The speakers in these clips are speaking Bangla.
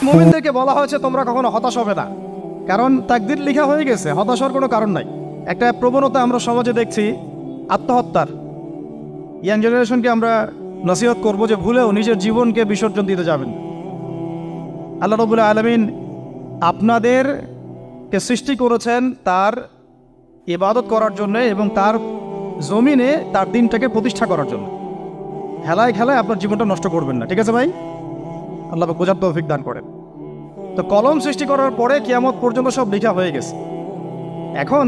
মুমিনদেরকে বলা হয়েছে তোমরা কখনো হতাশ হবে না, কারণ তাকদীর লেখা হয়ে গেছে, হতাশার কোনো কারণ নাই। একটা প্রবণতা আমরা সমাজে দেখছি আত্মহত্যার। ইয়াং জেনারেশনকে আমরা নসিহত করব যে ভুলেও নিজের জীবনকে বিসর্জন দিতে যাবেন। আল্লাহ রাব্বুল আলামিন আপনাদেরকে সৃষ্টি করেছেন তার ইবাদত করার জন্য এবং তার জমিনে তার দিনটাকে প্রতিষ্ঠা করার জন্য। খেলায় খেলায় আপনার জীবনটা নষ্ট করবেন না, ঠিক আছে ভাই? আল্লাহ বোঝার তৌফিক দান করেন। তো কলম সৃষ্টি করার পরে কিয়ামত পর্যন্ত সব লেখা হয়ে গেছে। এখন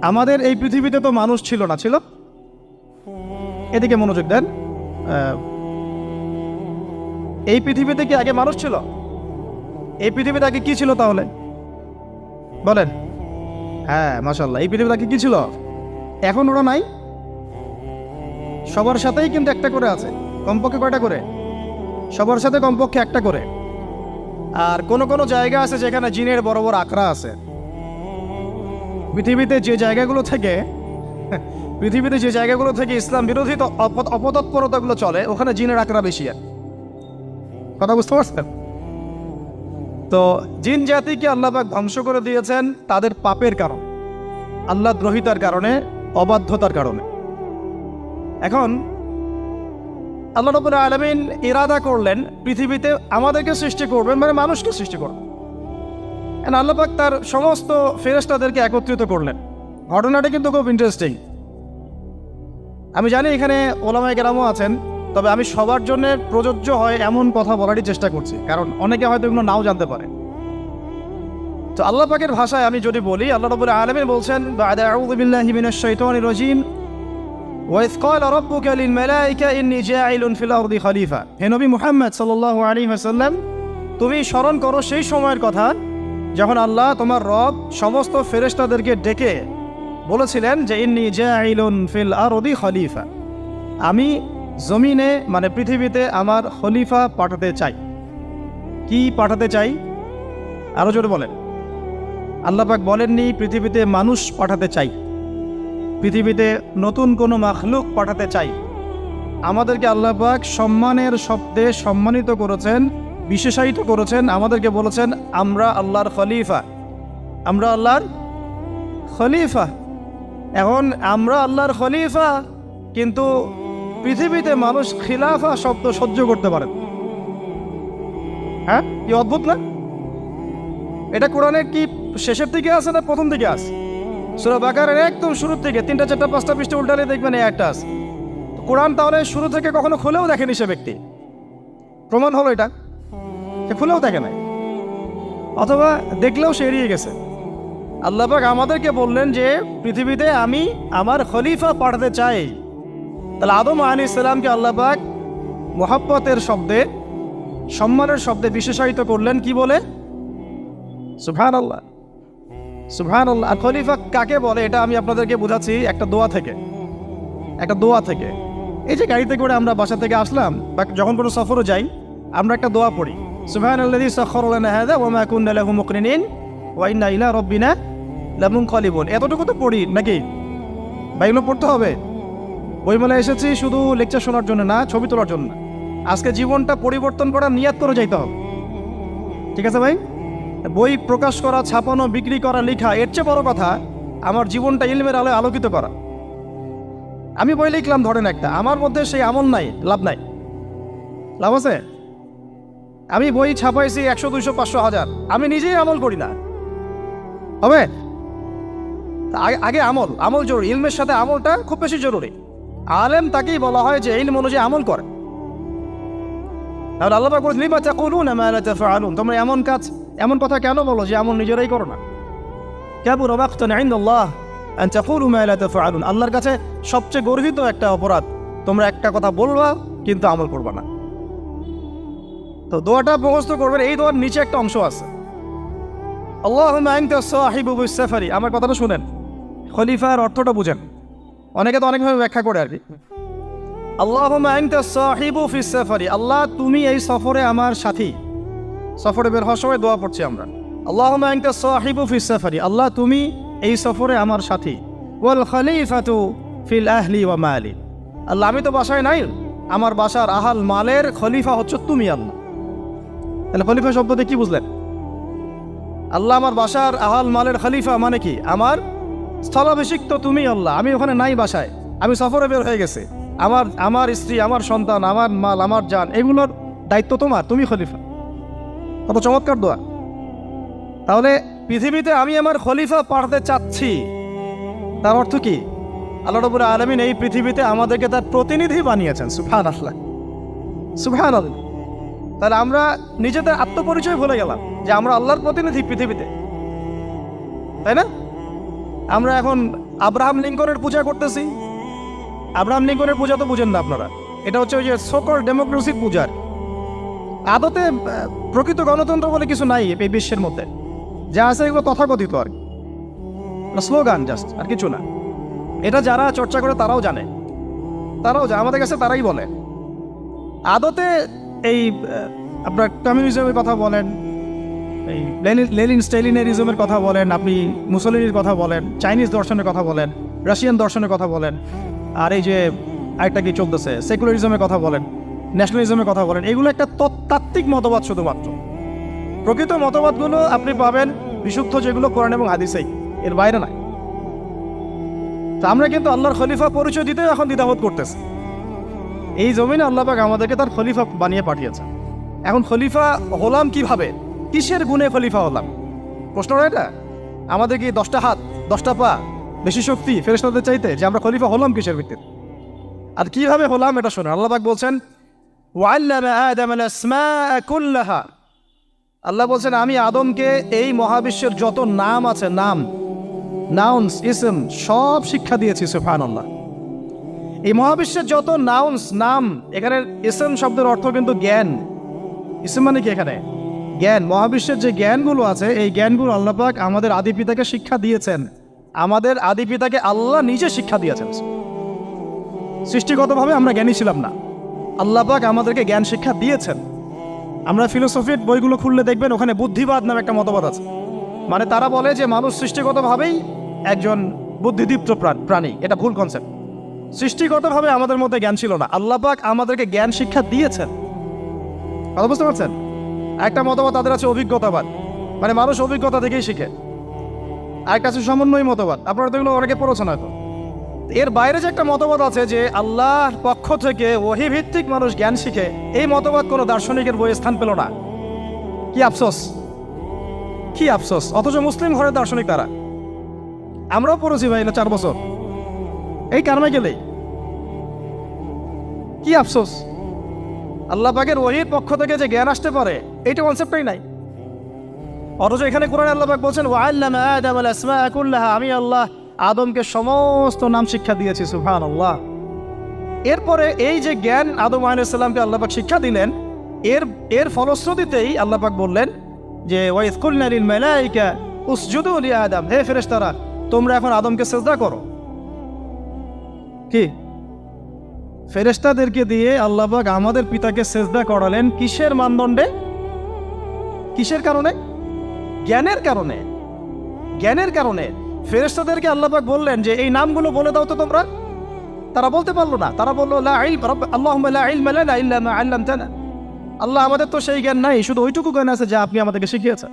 আমাদের এই পৃথিবীতে তো মানুষ ছিল না, ছিল? এদিকে মনোযোগ দেন। এই পৃথিবীতে কি আগে মানুষ ছিল? এই পৃথিবীতে আগে কি ছিল তাহলে বলেন? হ্যাঁ, মাশাআল্লাহ। এই পৃথিবীতে আগে কি ছিল? এখন ওরা নাই? সবার সাথেই কিন্তু একটা করে আছে। কমপক্ষে কয়টা করে? সবার সাথে কমপক্ষে একটা করে। আর কোন কোন জায়গা আছে যেখানে জিনের বড় বড় আখড়া আছে। পৃথিবীতে যে জায়গাগুলো থেকে ইসলাম বিরোধী অপতৎপরতাগুলো চলে, ওখানে জিনের আখড়া বেশি। কথা বুঝতে পারছেন? তো জিন জাতিকে আল্লাহ পাক ধ্বংস করে দিয়েছেন তাদের পাপের কারণ, আল্লাহ দ্রোহিতার কারণে, অবাধ্যতার কারণে। এখন আল্লাহ রাব্বুল আলামিন ইরাদা করলেন পৃথিবীতে আমাদেরকে সৃষ্টি করবেন, মানে মানুষকে সৃষ্টি করবেন। আল্লাহ পাক তার সমস্ত ফেরেশতাদেরকে একত্রিত করলেন। ঘটনাটা কিন্তু খুব ইন্টারেস্টিং। আমি জানি এখানে ওলামায়ে কেরামও আছেন, তবে আমি সবার জন্য প্রযোজ্য হয় এমন কথা বলারই চেষ্টা করছি, কারণ অনেকে হয়তো এগুলো নাও জানতে পারে। তো আল্লাহ পাকের ভাষায় আমি যদি বলি, আল্লাহ রাব্বুল আলামিন বলছেন, বা'দা আউযু বিল্লাহি মিনাশ শাইতানির রাজীম, ওয়াইয ক্বালা রাব্বুকা লিল মালাইকা ইন্নী জাইলুন ফিল আরদি খলিফা। হে নবী মুহাম্মদ সাল্লাল্লাহু আলাইহি ওয়াসাল্লাম, তুমি স্মরণ করো সেই সময়ের কথা যখন আল্লাহ তোমার রব সমস্ত ফেরেশতাদেরকে ডেকে বলেছিলেন যে ইন্নী জাইলুন ফিল আরদি খলিফা, আমি জমিনে মানে পৃথিবীতে আমার খলিফা পাঠাতে চাই। কি পাঠাতে চাই? আরো জোরে বলেন। আল্লাহ পাক বলেননি পৃথিবীতে মানুষ পাঠাতে চাই, পৃথিবীতে নতুন কোনো মাখলুক পাঠাতে চাই। আমাদেরকে আল্লাহ পাক সম্মানের শব্দে সম্মানিত করেছেন, বিশেষায়িত করেছেন। আমাদেরকে বলেছেন আমরা আল্লাহর খলিফা, আমরা আল্লাহর খলিফা। এখন আমরা আল্লাহর খলিফা, কিন্তু পৃথিবীতে মানুষ খিলাফা শব্দ সহ্য করতে পারে। হ্যাঁ, কি অদ্ভুত না? এটা কোরআনের কি শেষের দিকে আছে না প্রথম দিকে আছে? সূরা বাকারার একদম শুরুর থেকে 3টা 4টা 5টা পৃষ্ঠা উল্টালে দেখবেন এই একটা আছে। কোরআন তাহলে শুরু থেকে কখনো খুলেও দেখেনি সে ব্যক্তি। প্রমাণ হলো এটা, সে খুলেও দেখে নাই, অথবা দেখলেও সে এড়িয়ে গেছে। আল্লাহ পাক আমাদেরকে বললেন যে পৃথিবীতে আমি আমার খলিফা পাঠাতে চাই। তাহলে আদম আলাইহিস সালামকে আল্লাহ পাক মুহাব্বতের শব্দে, সম্মানের শব্দে বিশেষায়িত করলেন কি বলে? সুবহানাল্লাহ, সুবহানাল্লাহ। আর খলিফা কাকে বলে এটা আমি আপনাদেরকে বোঝাচ্ছি একটা দোয়া থেকে। এই যে গাড়িতে করে আমরা বাসা থেকে আসলাম বা যখন কোনো সফরে যাই, আমরা একটা দোয়া পড়ি, সুবহানাল্লাযী সাখখারা লানা হাযা ওয়া মা কুন্না লাহু মুকরিনিন ওয়া ইন্না ইলা রাব্বিনা লামুনকালিবুন। এতটুকু তো পড়ি নাকি? বা এগুলো পড়তে হবে? বইমেলায় এসেছি শুধু লেকচার শোনার জন্য না, ছবি তোলার জন্য না। আজকে জীবনটা পরিবর্তন করার নিয়াত করে যাইতে হবে, ঠিক আছে ভাই? বই প্রকাশ করা, ছাপানো, বিক্রি করা, লেখা, এর চেয়ে বড় কথা আমার জীবনটা ইলমের আলোয় আলোকিত করা। আমি বই লিখলাম ধরেন একটা, আমার মধ্যে সেই আমল নাই, লাভ নাই। লাভ আছে? আমি বই ছাপাইছি 100, 200, 500, 1000, আমি নিজেই আমল করি না, হবে? আগে আমল জরুরি। ইলমের সাথে আমলটা খুব বেশি জরুরি। আলেম তাকেই বলা হয় যে ইলম অনুযায়ী আমল করে। তাহলে আল্লাহ পাক বলেন লিমা তাকুলুনা মা লা তাফআলুন, তোমরা এমন কথা কেন বলো যে আমল নিজেরাই করো না? কাবুরা মাকতান ইনদাল্লাহ আন তাকুলু মা লা তাফআলুন, আল্লাহর কাছে সবচেয়ে গর্হিত একটা অপরাধ তোমরা একটা কথা বলবা কিন্তু আমল করবা না। তো দোয়াটা মুখস্থ করবেন। এই দোয়ার নিচে একটা অংশ আছে, আল্লাহুম্মা আনতা সাহিবু বিস সাফারি। আমার কথাটা শুনেন, খলিফার অর্থটা বুঝেন। অনেকে তো অনেকভাবে ব্যাখ্যা করে আর কি। আল্লাহুম্মা আনতা সাহিবু ফিস সাফারি, আল্লাহ তুমি এই সফরে আমার সাথী। সফরে বের হওয়ার সময় দোয়া পড়ছি আমরা, আল্লাহুম্মা আনতা সাহিবু ফিস সাফারি, আল্লাহ তুমি এই সফরে আমার সাথী। ওয়াল খলিফাতু ফিল আহলি ওয়া মালি, আল্লাহ আমি তো বাসায় নাই, আমার বাসার আহাল মালের খলিফা হচ্ছে তুমি আল্লাহ। তাহলে খলিফা শব্দতে কি বুঝলেন? আল্লাহ আমার বাসার আহাল মালের খলিফা মানে কি? আমার স্থলাভিষিক্ত তুমি আল্লাহ, আমি ওখানে নাই বাসায়, আমি সফরে বের হয়ে গেছে, আমার স্ত্রী, আমার সন্তান, আমার মাল, আমার জান, এগুলোর দায়িত্ব তোমার, তুমি খলিফা। কত চমৎকার দোয়া। তাহলে পৃথিবীতে আমি আমার খলিফা পাঠাতে চাচ্ছি, তার অর্থ কি? আল্লাহ রাব্বুল আলামিন এই পৃথিবীতে আমাদেরকে তার প্রতিনিধি বানিয়েছেন। সুবহানাল্লাহ, সুবহানাল্লাহ। তাহলে আমরা নিজেদের আত্মপরিচয় ভুলে গেলাম যে আমরা আল্লাহর প্রতিনিধি পৃথিবীতে, তাই না? আমরা এখন আব্রাহাম লিঙ্কনের পূজা করতেছি। আব্রাহাম লিঙ্কনের পূজা তো বুঝেন না আপনারা, এটা হচ্ছে ওই যে সোকল ডেমোক্রেসির পূজার। আদতে প্রকৃত গণতন্ত্র বলে কিছু নাই এই বিশ্বের মধ্যে, যা আছে এগুলো তথাকথিত আর কি, স্লোগান জাস্ট, আর কিছু না। এটা যারা চর্চা করে তারাও জানে, আমাদের কাছে তারাই বলে। আদতে এই আপনার কমিউনিজমের কথা বলেন, এই লেনিন স্টেলিনারিজমের কথা বলেন, আপনি মুসলিনের কথা বলেন, চাইনিজ দর্শনের কথা বলেন, রাশিয়ান দর্শনের কথা বলেন, আর এই যে আরেকটা কি চলতেছে সেকুলারিজমের কথা বলেন, ন্যাশনালিজমের কথা বলেন, এগুলো একটা তাত্ত্বিক মতবাদ শুধুমাত্র। প্রকৃত মতবাদগুলো আপনি পাবেন বিশুদ্ধ যেগুলো কোরআন এবং হাদিসেই, এর বাইরে নাই। তা আমরা কিন্তু আল্লাহর খলিফা পরিচয় দিতে এখন দ্বিধাবোধ করতেছি। এই জমিনে আল্লাহ পাক আমাদেরকে তার খলিফা বানিয়ে পাঠিয়েছে। এখন খলিফা হলাম কিভাবে? কিসের গুণে খলিফা হলাম? প্রশ্নটা এটা। আমাদের কি 10টা হাত, 10টা পা, বেশি শক্তি ফেরেশতাদের চাইতে, যে আমরা খলিফা হলাম কিসের ভিত্তিতে? আর কিভাবে হলাম এটা শুনুন। আল্লাহ পাক বলছেন, ওয়াল্লামা আদামাল আসমাআ কুল্লাহা। আল্লাহ বলছেন আমি আদমকে এই মহাবিশ্বের যত নাম আছে, নাউন্স, ইসম, সব শিক্ষা দিয়েছি। সুবহানাল্লাহ। এই মহাবিশ্বের যত নাম, এখানে ইসম শব্দের অর্থ কিন্তু জ্ঞান। ইসম মানে কি? এখানে জ্ঞান। মহাবিশ্বের যে জ্ঞানগুলো আছে, এই জ্ঞানগুলো আল্লাহ পাক আমাদের আদি পিতাকে শিক্ষা দিয়েছেন। আমাদের আদি পিতাকে আল্লাহ নিজে শিক্ষা দিয়েছেন। সৃষ্টিগতভাবে আমরা জ্ঞানী ছিলাম না, আল্লাহ পাক আমাদেরকে জ্ঞান শিক্ষা দিয়েছেন। আমরা ফিলোসফির বইগুলো খুললে দেখবেন ওখানে বুদ্ধিবাদ নামে একটা মতবাদ আছে। মানে তারা বলে যে মানুষ সৃষ্টিগতভাবেই একজন বুদ্ধিদীপ্ত প্রাণী। এটা ভুল কনসেপ্ট। সৃষ্টিগতভাবে আমাদের মধ্যে জ্ঞান ছিল না, আল্লাহ পাক আমাদেরকে জ্ঞান শিক্ষা দিয়েছেন। কথা বুঝতে পারছেন? একটা মতবাদ তাদের আছে অভিজ্ঞতাবাদ, মানে মানুষ অভিজ্ঞতা থেকেই শিখে। আরেকটা আছে সমন্বয় মতবাদ, আপনারা তো এগুলো অনেকে পড়েছেন হয়তো। এর বাইরে যে একটা মতবাদ আছে যে আল্লাহর পক্ষ থেকে ওহী ভিত্তিক মানুষ জ্ঞান শিখে, এই মতবাদ কোনো দার্শনিকের বইয়ে স্থান পেল না। কি আফসোস, কি আফসোস। অথচ মুসলিম ঘরের দার্শনিক তারা। আমরাও পড়েছি ভাই, 4 বছর এই কারণে গেলেই। কি আফসোস, আল্লাহ পাকের ওহীর পক্ষ থেকে যে জ্ঞান আসতে পারে এইটা কনসেপ্টই নাই। অথচ এখানে কোরআনে আল্লাহ পাক বলছেন, ওয়াল্লামা আদামাল আসমাআ কুল্লাহা, আমি আল্লাহ আদমকে সমস্ত নাম শিক্ষা দিয়েছি। সুবহানাল্লাহ। এরপরে এই যে জ্ঞান আদম আলাইহিস সালামকে আল্লাহ পাক শিক্ষা দিলেন, এর ফলশ্রুতিতেই আল্লাহ পাক বললেন যে ওয়াইয কুলনা লিল মালাইকা উসজুদু লি আদম, হে ফেরেশতারা তোমরা এখন আদমকে সিজদা করো। কি ফেরেশতাদেরকে দিয়ে আল্লাহ পাক আমাদের পিতাকে সিজদা করালেন কিসের মানদণ্ডে? কিসের কারণে? জ্ঞানের কারণে। জ্ঞানের কারণে ফেরেশতাদেরকে আল্লাহ পাক বললেন যে এই নামগুলো বলে দাও তো তোমরা। তারা বলতে পারলো না। তারা বললো লা ইলম আল্লাহুম্মা লা ইলমা লানা ইল্লা মা আল্লামতানা। আল্লাহ আমাদের তো সেই জ্ঞান নাই, শুধু ওইটুকু জ্ঞান আছে যা আপনি আমাদেরকে শিখিয়েছেন।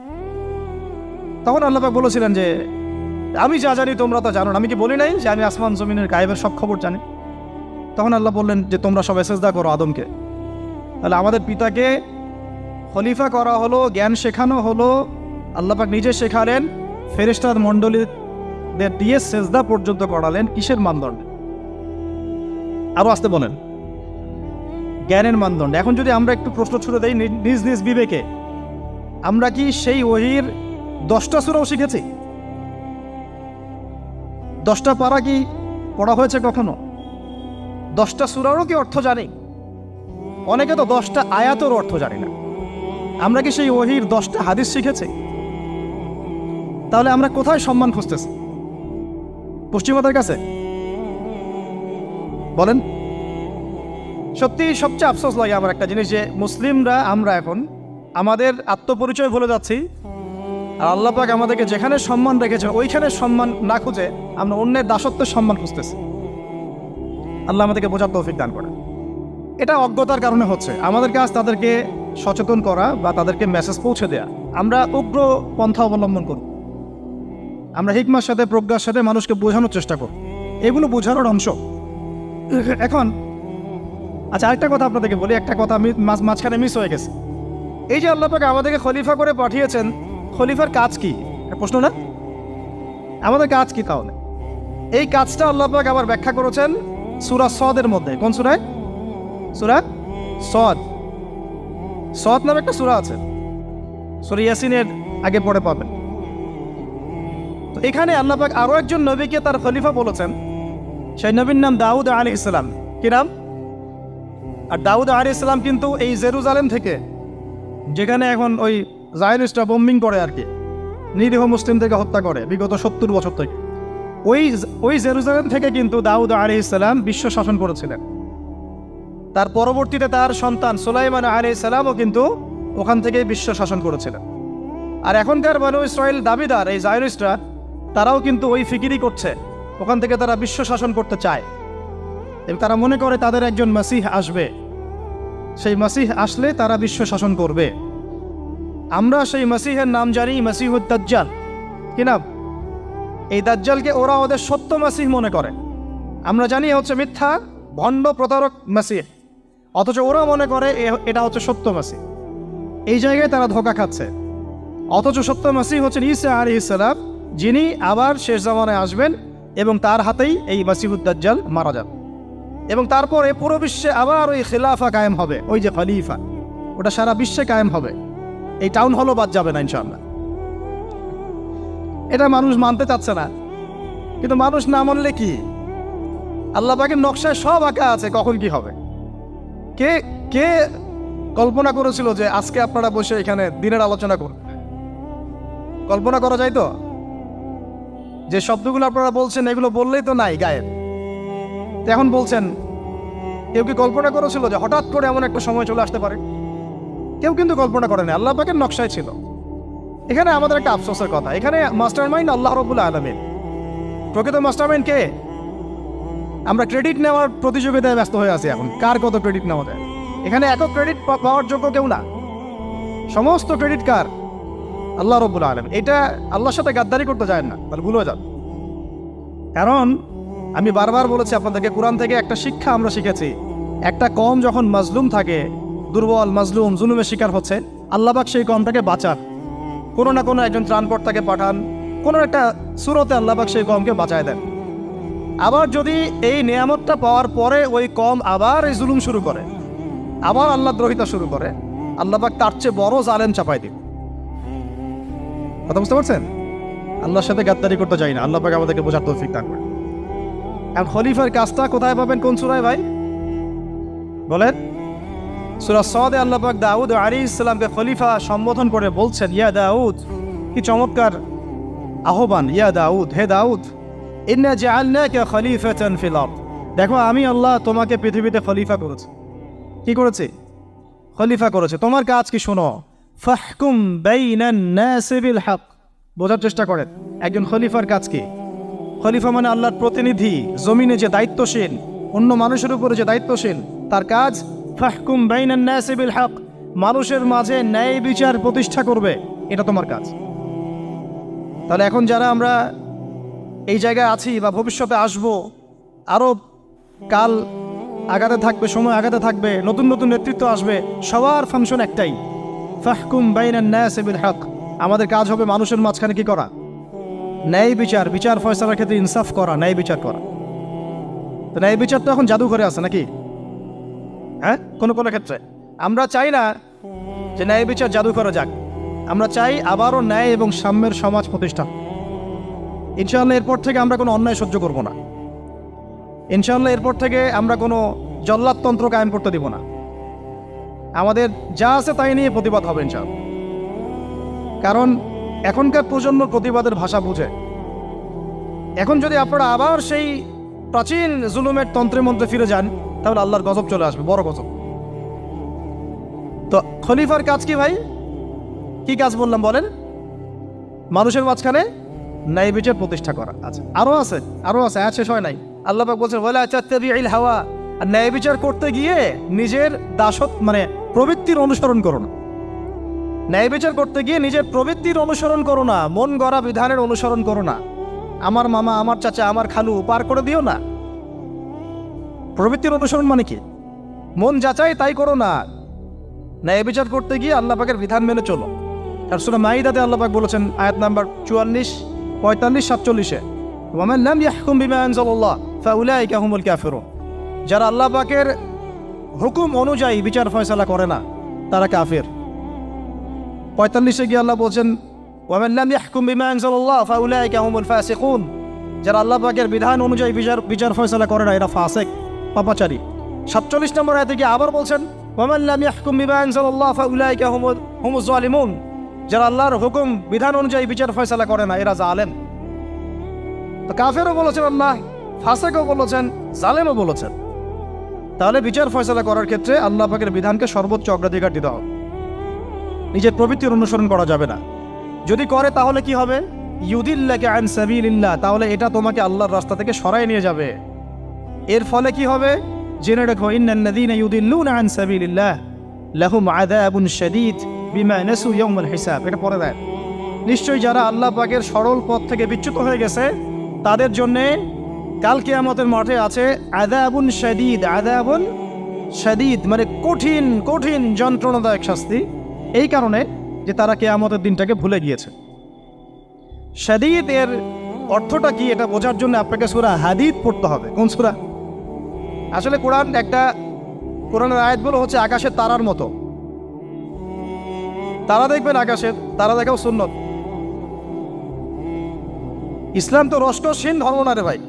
তখন আল্লাহ পাক বলেছিলেন যে আমি যা জানি তোমরা তো জানো না। আমি কি বলি নাই যে আমি আসমান জমিনের গায়েবের সব খবর জানি? তখন আল্লাহ বললেন যে তোমরা সবাই সিজদা করো আদমকে। তাহলে আমাদের পিতাকে খলিফা করা হলো, জ্ঞান শেখানো হলো, আল্লাহ পাক নিজে শেখালেন, ফেরেশতার মণ্ডলীদের দিয়ে সিজদা পর্যন্ত করালেন। কিসের মানদণ্ডে? আরো আসতে বলেন, জ্ঞানের মানদণ্ডে। এখন যদি আমরা একটু প্রশ্ন ছুড়ে দেই নিজ নিজ বিবেকে, আমরা কি সেই ওহীর 10টা সূরাও শিখেছি? 10টা পারা কি পড়া হয়েছে কখনো? 10টা সূরারও কি অর্থ জানি? অনেকে তো 10টা আয়াতের অর্থ জানি না। আমরা কি সেই ওহীর 10টা হাদিস শিখেছি? তাহলে আমরা কোথায় সম্মান খুঁজতেছি? পশ্চিমাদের কাছে? বলেন। সত্যি সবচেয়ে আফসোস লাগে আমার একটা জিনিস, যে মুসলিমরা আমরা এখন আমাদের আত্মপরিচয় ভুলে যাচ্ছি, আর আল্লাহ পাক আমাদেরকে যেখানে সম্মান রেখেছে ওইখানে সম্মান না খুঁজে আমরা অন্যের দাসত্বের সম্মান খুঁজতেছি। আল্লাহ আমাদেরকে বোঝার তৌফিক দান করে। এটা অজ্ঞতার কারণে হচ্ছে। আমাদের কাজ তাদেরকে সচেতন করা বা তাদেরকে মেসেজ পৌঁছে দেয়া। আমরা উগ্র পন্থা অবলম্বন করব, আমরা হিকমার সাথে প্রজ্ঞার সাথে মানুষকে বোঝানোর চেষ্টা করব, এগুলো বোঝানোর অংশ। এখন আচ্ছা, আরেকটা কথা আপনাদেরকে বলি, একটা কথা আমি মাঝখানে মিস হয়ে গেছে। এই যে আল্লাহ পাক আমাদেরকে খলিফা করে পাঠিয়েছেন, খলিফার কাজ কি? প্রশ্ন না? আমাদের কাজ কি তাহলে? এই কাজটা আল্লাহ পাক আবার ব্যাখ্যা করেছেন সূরা সদের মধ্যে। কোন সূরায়? সূরা সদ। সদ নামে একটা সূরা আছে, সূরা ইয়াসিনের আগে পড়ে পাবেন। তো এখানে আল্লাহ পাক আরো একজন নবীকে তার খলিফা বলেছেন। সেই নবীর নাম দাউদ আলাইহিস সালাম। কি নাম? আর দাউদ আলাইহিস সালাম কিন্তু এই জেরুজালেম থেকে, যেখানে এখন ওই জায়নিস্টরা বোম্বিং করে আর কি, নিরীহ মুসলিমদেরকে হত্যা করে বিগত 70 বছর থেকে, ওই জেরুজালেম থেকে কিন্তু দাউদ আলাইহিস সালাম বিশ্ব শাসন করেছিলেন। তার পরবর্তীতে তার সন্তান সুলাইমান আলাইহিস সালামও কিন্তু ওখান থেকে বিশ্ব শাসন করেছিলেন। আর এখনকার বনু ইসরাইল দাবিদার এই জায়নিস্টরা, তারাও কিন্তু ওই ফিকিরই করছে, ওখান থেকে তারা বিশ্ব শাসন করতে চায় এবং তারা মনে করে তাদের একজন মাসিহ আসবে, সেই মাসিহ আসলে তারা বিশ্ব শাসন করবে। আমরা সেই মাসিহের নাম জানি মাসিহুদ দাজ্জাল। কি নাম? এই দাজ্জালকে ওরা ওদের সত্য মাসিহ মনে করে, আমরা জানি হচ্ছে মিথ্যা ভণ্ড প্রতারক মাসিহ, অথচ ওরা মনে করে এটা হচ্ছে সত্য মাসিহ। এই জায়গায় তারা ধোঁকা খাচ্ছে। অথচ সত্য মাসিহ হচ্ছেন ঈসা আলাইহিস সালাম, যিনি আবার শেষ জামানায় আসবেন এবং তার হাতেই এই মাসিহুদ দাজ্জাল মারা যাবে এবং তারপরে পুরো বিশ্বে আবার ওই খিলাফা কায়েম হবে। ওই যে খলিফা, ওটা সারা বিশ্বে কায়েম হবে। এই টাউন হলও বাদ যাবে না ইনশাআল্লাহ। এটা মানুষ মানতে চাচ্ছে না, কিন্তু মানুষ না মানলে কি? আল্লাহ পাকের নকশায় সব আঁকা আছে কখন কি হবে। কে কে কল্পনা করেছিল যে আজকে আপনারা বসে এখানে দিনের আলোচনা করবেন? কল্পনা করা যায় তো? যে শব্দগুলো আপনারা বলছেন এগুলো বললেই তো নাই গায়েব, এখন বলছেন। কেউ কি কল্পনা করেছিল যে হঠাৎ করে এমন একটা সময় চলে আসতে পারে? কেউ কিন্তু কল্পনা করেনি, আল্লাহ পাকের নকশায় ছিল। এখানে আমাদের একটা আফসোসের কথা, এখানে মাস্টার মাইন্ড আল্লাহ রাব্বুল আলামিন। প্রকৃত মাস্টার মাইন্ড কে? আমরা ক্রেডিট নেওয়ার প্রতিযোগিতায় ব্যস্ত হয়ে আছি এখন, কার কত ক্রেডিট নেওয়া যায়। এখানে একক ক্রেডিট পাওয়ার যোগ্য কেউ না, সমস্ত ক্রেডিট কার? আল্লাহ রাব্বুল আলামিন। এটা আল্লাহর সাথে গাদ্দারি করতে যায় না, তাহলে ভুলে যান। কারণ আমি বারবার বলেছি আপনাদেরকে, কোরআন থেকে একটা শিক্ষা আমরা শিখেছি, একটা কম যখন মাজলুম থাকে, দুর্বল মাজলুম জুলুমের শিকার হচ্ছে, আল্লাহ পাক সেই কমটাকে বাঁচান, কোনো না কোনো একজন ত্রাণকর্তাকে পাঠান, কোনো একটা সূরতে আল্লাহ পাক সেই কমকে বাঁচায় দেন। আবার যদি এই নিয়ামতটা পাওয়ার পরে ওই কম আবার এই জুলুম শুরু করে, আবার আল্লাহ দ্রোহিতা শুরু করে, আল্লাহ পাক তার চেয়ে বড় জালেম চাপাই দিন। কথা বুঝতে পারছেন? আল্লাহর সাথে গাদ্দারি করতে চাই না, আল্লাহ পাক আমাদেরকে বোঝার তৌফিক দান করেন। এখন খলিফার কাজটা কোথায় পাবেন? কোন সূরায় ভাই বলেন? সূরা সদে আল্লাহ পাক দাউদ আলাইহিস সালামকে খলিফা সম্বোধন করে বলছেন, ইয়া দাউদ। কি চমৎকার আহ্বান! ইয়া দাউদ, হে দাউদ, ইন্না জাআলনাকা খলিফাতান ফিল আরদ। দেখো, আমি আল্লাহ তোমাকে পৃথিবীতে খলিফা করেছি। কি করেছি? খলিফা করেছে। তোমার কাজ কি শোনো। ফাহকুম বাইনান নাসি বিল হক। বোঝার চেষ্টা করেন একজন খলিফার কাজ কি। খলিফা মানে আল্লাহর প্রতিনিধি, জমিনে যে দায়িত্বশীল, অন্য মানুষের উপরে যে দায়িত্বশীল, তার কাজ ফাহকুম বাইনান নাসি বিল হক, মানুষের মাঝে ন্যায় বিচার প্রতিষ্ঠা করবে, এটা তোমার কাজ। তাহলে এখন যারা আমরা এই জায়গায় আছি বা ভবিষ্যতে আসব, আরও কাল আগাতে থাকবে, সময় আগাতে থাকবে, নতুন নতুন নেতৃত্ব আসবে, সবার ফাংশন একটাই, ফাহকুম বাইনান নাসি বিল হক। আমাদের কাজ হবে মানুষের মাঝখানে কি করা? ন্যায় বিচার, বিচার ফয়সালার ক্ষেত্রে ইনসাফ করা, ন্যায় বিচার করা। তো ন্যায় বিচার তো এখন জাদুঘরে আছে নাকি? হ্যাঁ, কোনো কোনো ক্ষেত্রে আমরা চাই না যে ন্যায় বিচার জাদুঘরে যাক, আমরা চাই আবারও ন্যায় এবং সাম্যের সমাজ প্রতিষ্ঠা। ইনশাআল্লাহ এরপর থেকে আমরা কোনো অন্যায় সহ্য করব না। ইনশাআল্লাহ এরপর থেকে আমরা কোনো জল্লাদতন্ত্র কায়েম করতে দিব না। আমাদের যা আছে তাই নিয়ে প্রতিবাদ হবে ইনশাআল্লাহ। কারণ এখনকার প্রজন্ম প্রতিবাদের ভাষা বুঝে। এখন যদি আপনারা আবার সেই প্রাচীন জুলুমের তন্ত্রে মন্ত্রে ফিরে যান, তাহলে আল্লাহর গজব চলে আসবে, বড় গজব। তো খলিফার কাজ কি ভাই? কি কাজ বললাম বলেন? মানুষের মাঝখানে ন্যায় বিচার প্রতিষ্ঠা করা। আচ্ছা, আরো আছে, আয়াত শেষ হয় নাই। আল্লাহ পাক বলছেন ওয়ালা তাত্তাবিউল হাওয়া। আর ন্যায় বিচার করতে গিয়ে নিজের দাসত্ব মানে প্রবৃত্তির অনুসরণ করো না। ন্যায় বিচার করতে গিয়ে নিজের প্রবৃত্তির অনুসরণ করো না, মন গড়া বিধানের অনুসরণ করো না। আমার মামা, আমার চাচা, আমার খালু পার করে দিও না। প্রবৃত্তির অনুসরণ মানে কি? মন যাচাই তাই করো না। ন্যায় বিচার করতে গিয়ে আল্লাহ পাকের বিধান মেনে চলো। আর সূরা মাইদাতে আল্লাহ পাক বলেছেন আয়াত নাম্বার 44, 45, 47-এ, ওয়ামান লাম ইয়াহকুম বিমা আনজালাল্লাহ ফাউলাইকা হুমুল কাফিরুন। যারা আল্লাহ পাকের হুকুম অনুযায়ী বিচার ফয়সালা করে না তারা কাফির। 45-এ গিয়ে আল্লাহ বলছেন ওয়ামান লাম ইয়াহকুম বিমা আনজালাল্লাহ ফাউলাইকা হুমুল ফাসিকুন। যারা আল্লাহ পাকের বিধান অনুযায়ী বিচার ফয়সালা করে না এরা ফাসিক, পাপাচারী। 47 নম্বর আয়াতে গিয়ে আবার বলছেন ওয়ামান লাম ইয়াহকুম বিমা আনজালাল্লাহ ফাউলাইকা হুমুজ জালিমুন। যারা আল্লাহর হুকুম বিধান অনুযায়ী বিচার ফয়সালা করে না এরা জালেম। তো কাফেরও বলেছেন আল্লাহ, ফাসিকও বলেছেন, জালেমও বলেছেন। তাহলে বিচার ফয়সালা করার ক্ষেত্রে আল্লাহ পাকের বিধানকে সর্বোচ্চ অগ্রাধিকার দিতে হবে। নিজের প্রবৃত্তির অনুসরণ করা যাবে না। যদি করে তাহলে কি হবে? ইউদিল্লাকা আন সাবিলিল্লাহ, তাহলে এটা তোমাকে আল্লাহর রাস্তা থেকে সরায় নিয়ে যাবে। এর ফলে কি হবে? জেনে রাখো, ইন্নাল্লাযীনা ইউদিল্লুনা আন সাবিলিল্লাহ লাহুম আযাবুন শাদীদ বিমা নাসু ইয়াউমাল হিসাব। এটা পড়ে দেয়, নিশ্চয়ই যারা আল্লাহ পাকের সরল পথ থেকে বিচ্যুত হয়ে গেছে তাদের জন্যে কাল কিয়ামতের মাঠে আছে আযাবুন শাদীদ। আযাবুন শাদীদ মানে কঠিন কঠিন যন্ত্রণাদায়ক শাস্তি, এই কারণে যে তারা কিয়ামতের দিনটাকে ভুলে গিয়েছে। শাদীদ এর অর্থটা কি এটা বোঝার জন্য আপনাকে সূরা হাদীদ পড়তে হবে। কোন সূরা? আসলে কোরআনের আয়াতগুলো হচ্ছে আকাশের তারার মতো। তারা দেখবেন আকাশের, তারা দেখাও সুন্নত। ইসলাম তো রসকসহীন ধর্ম না রে ভাই,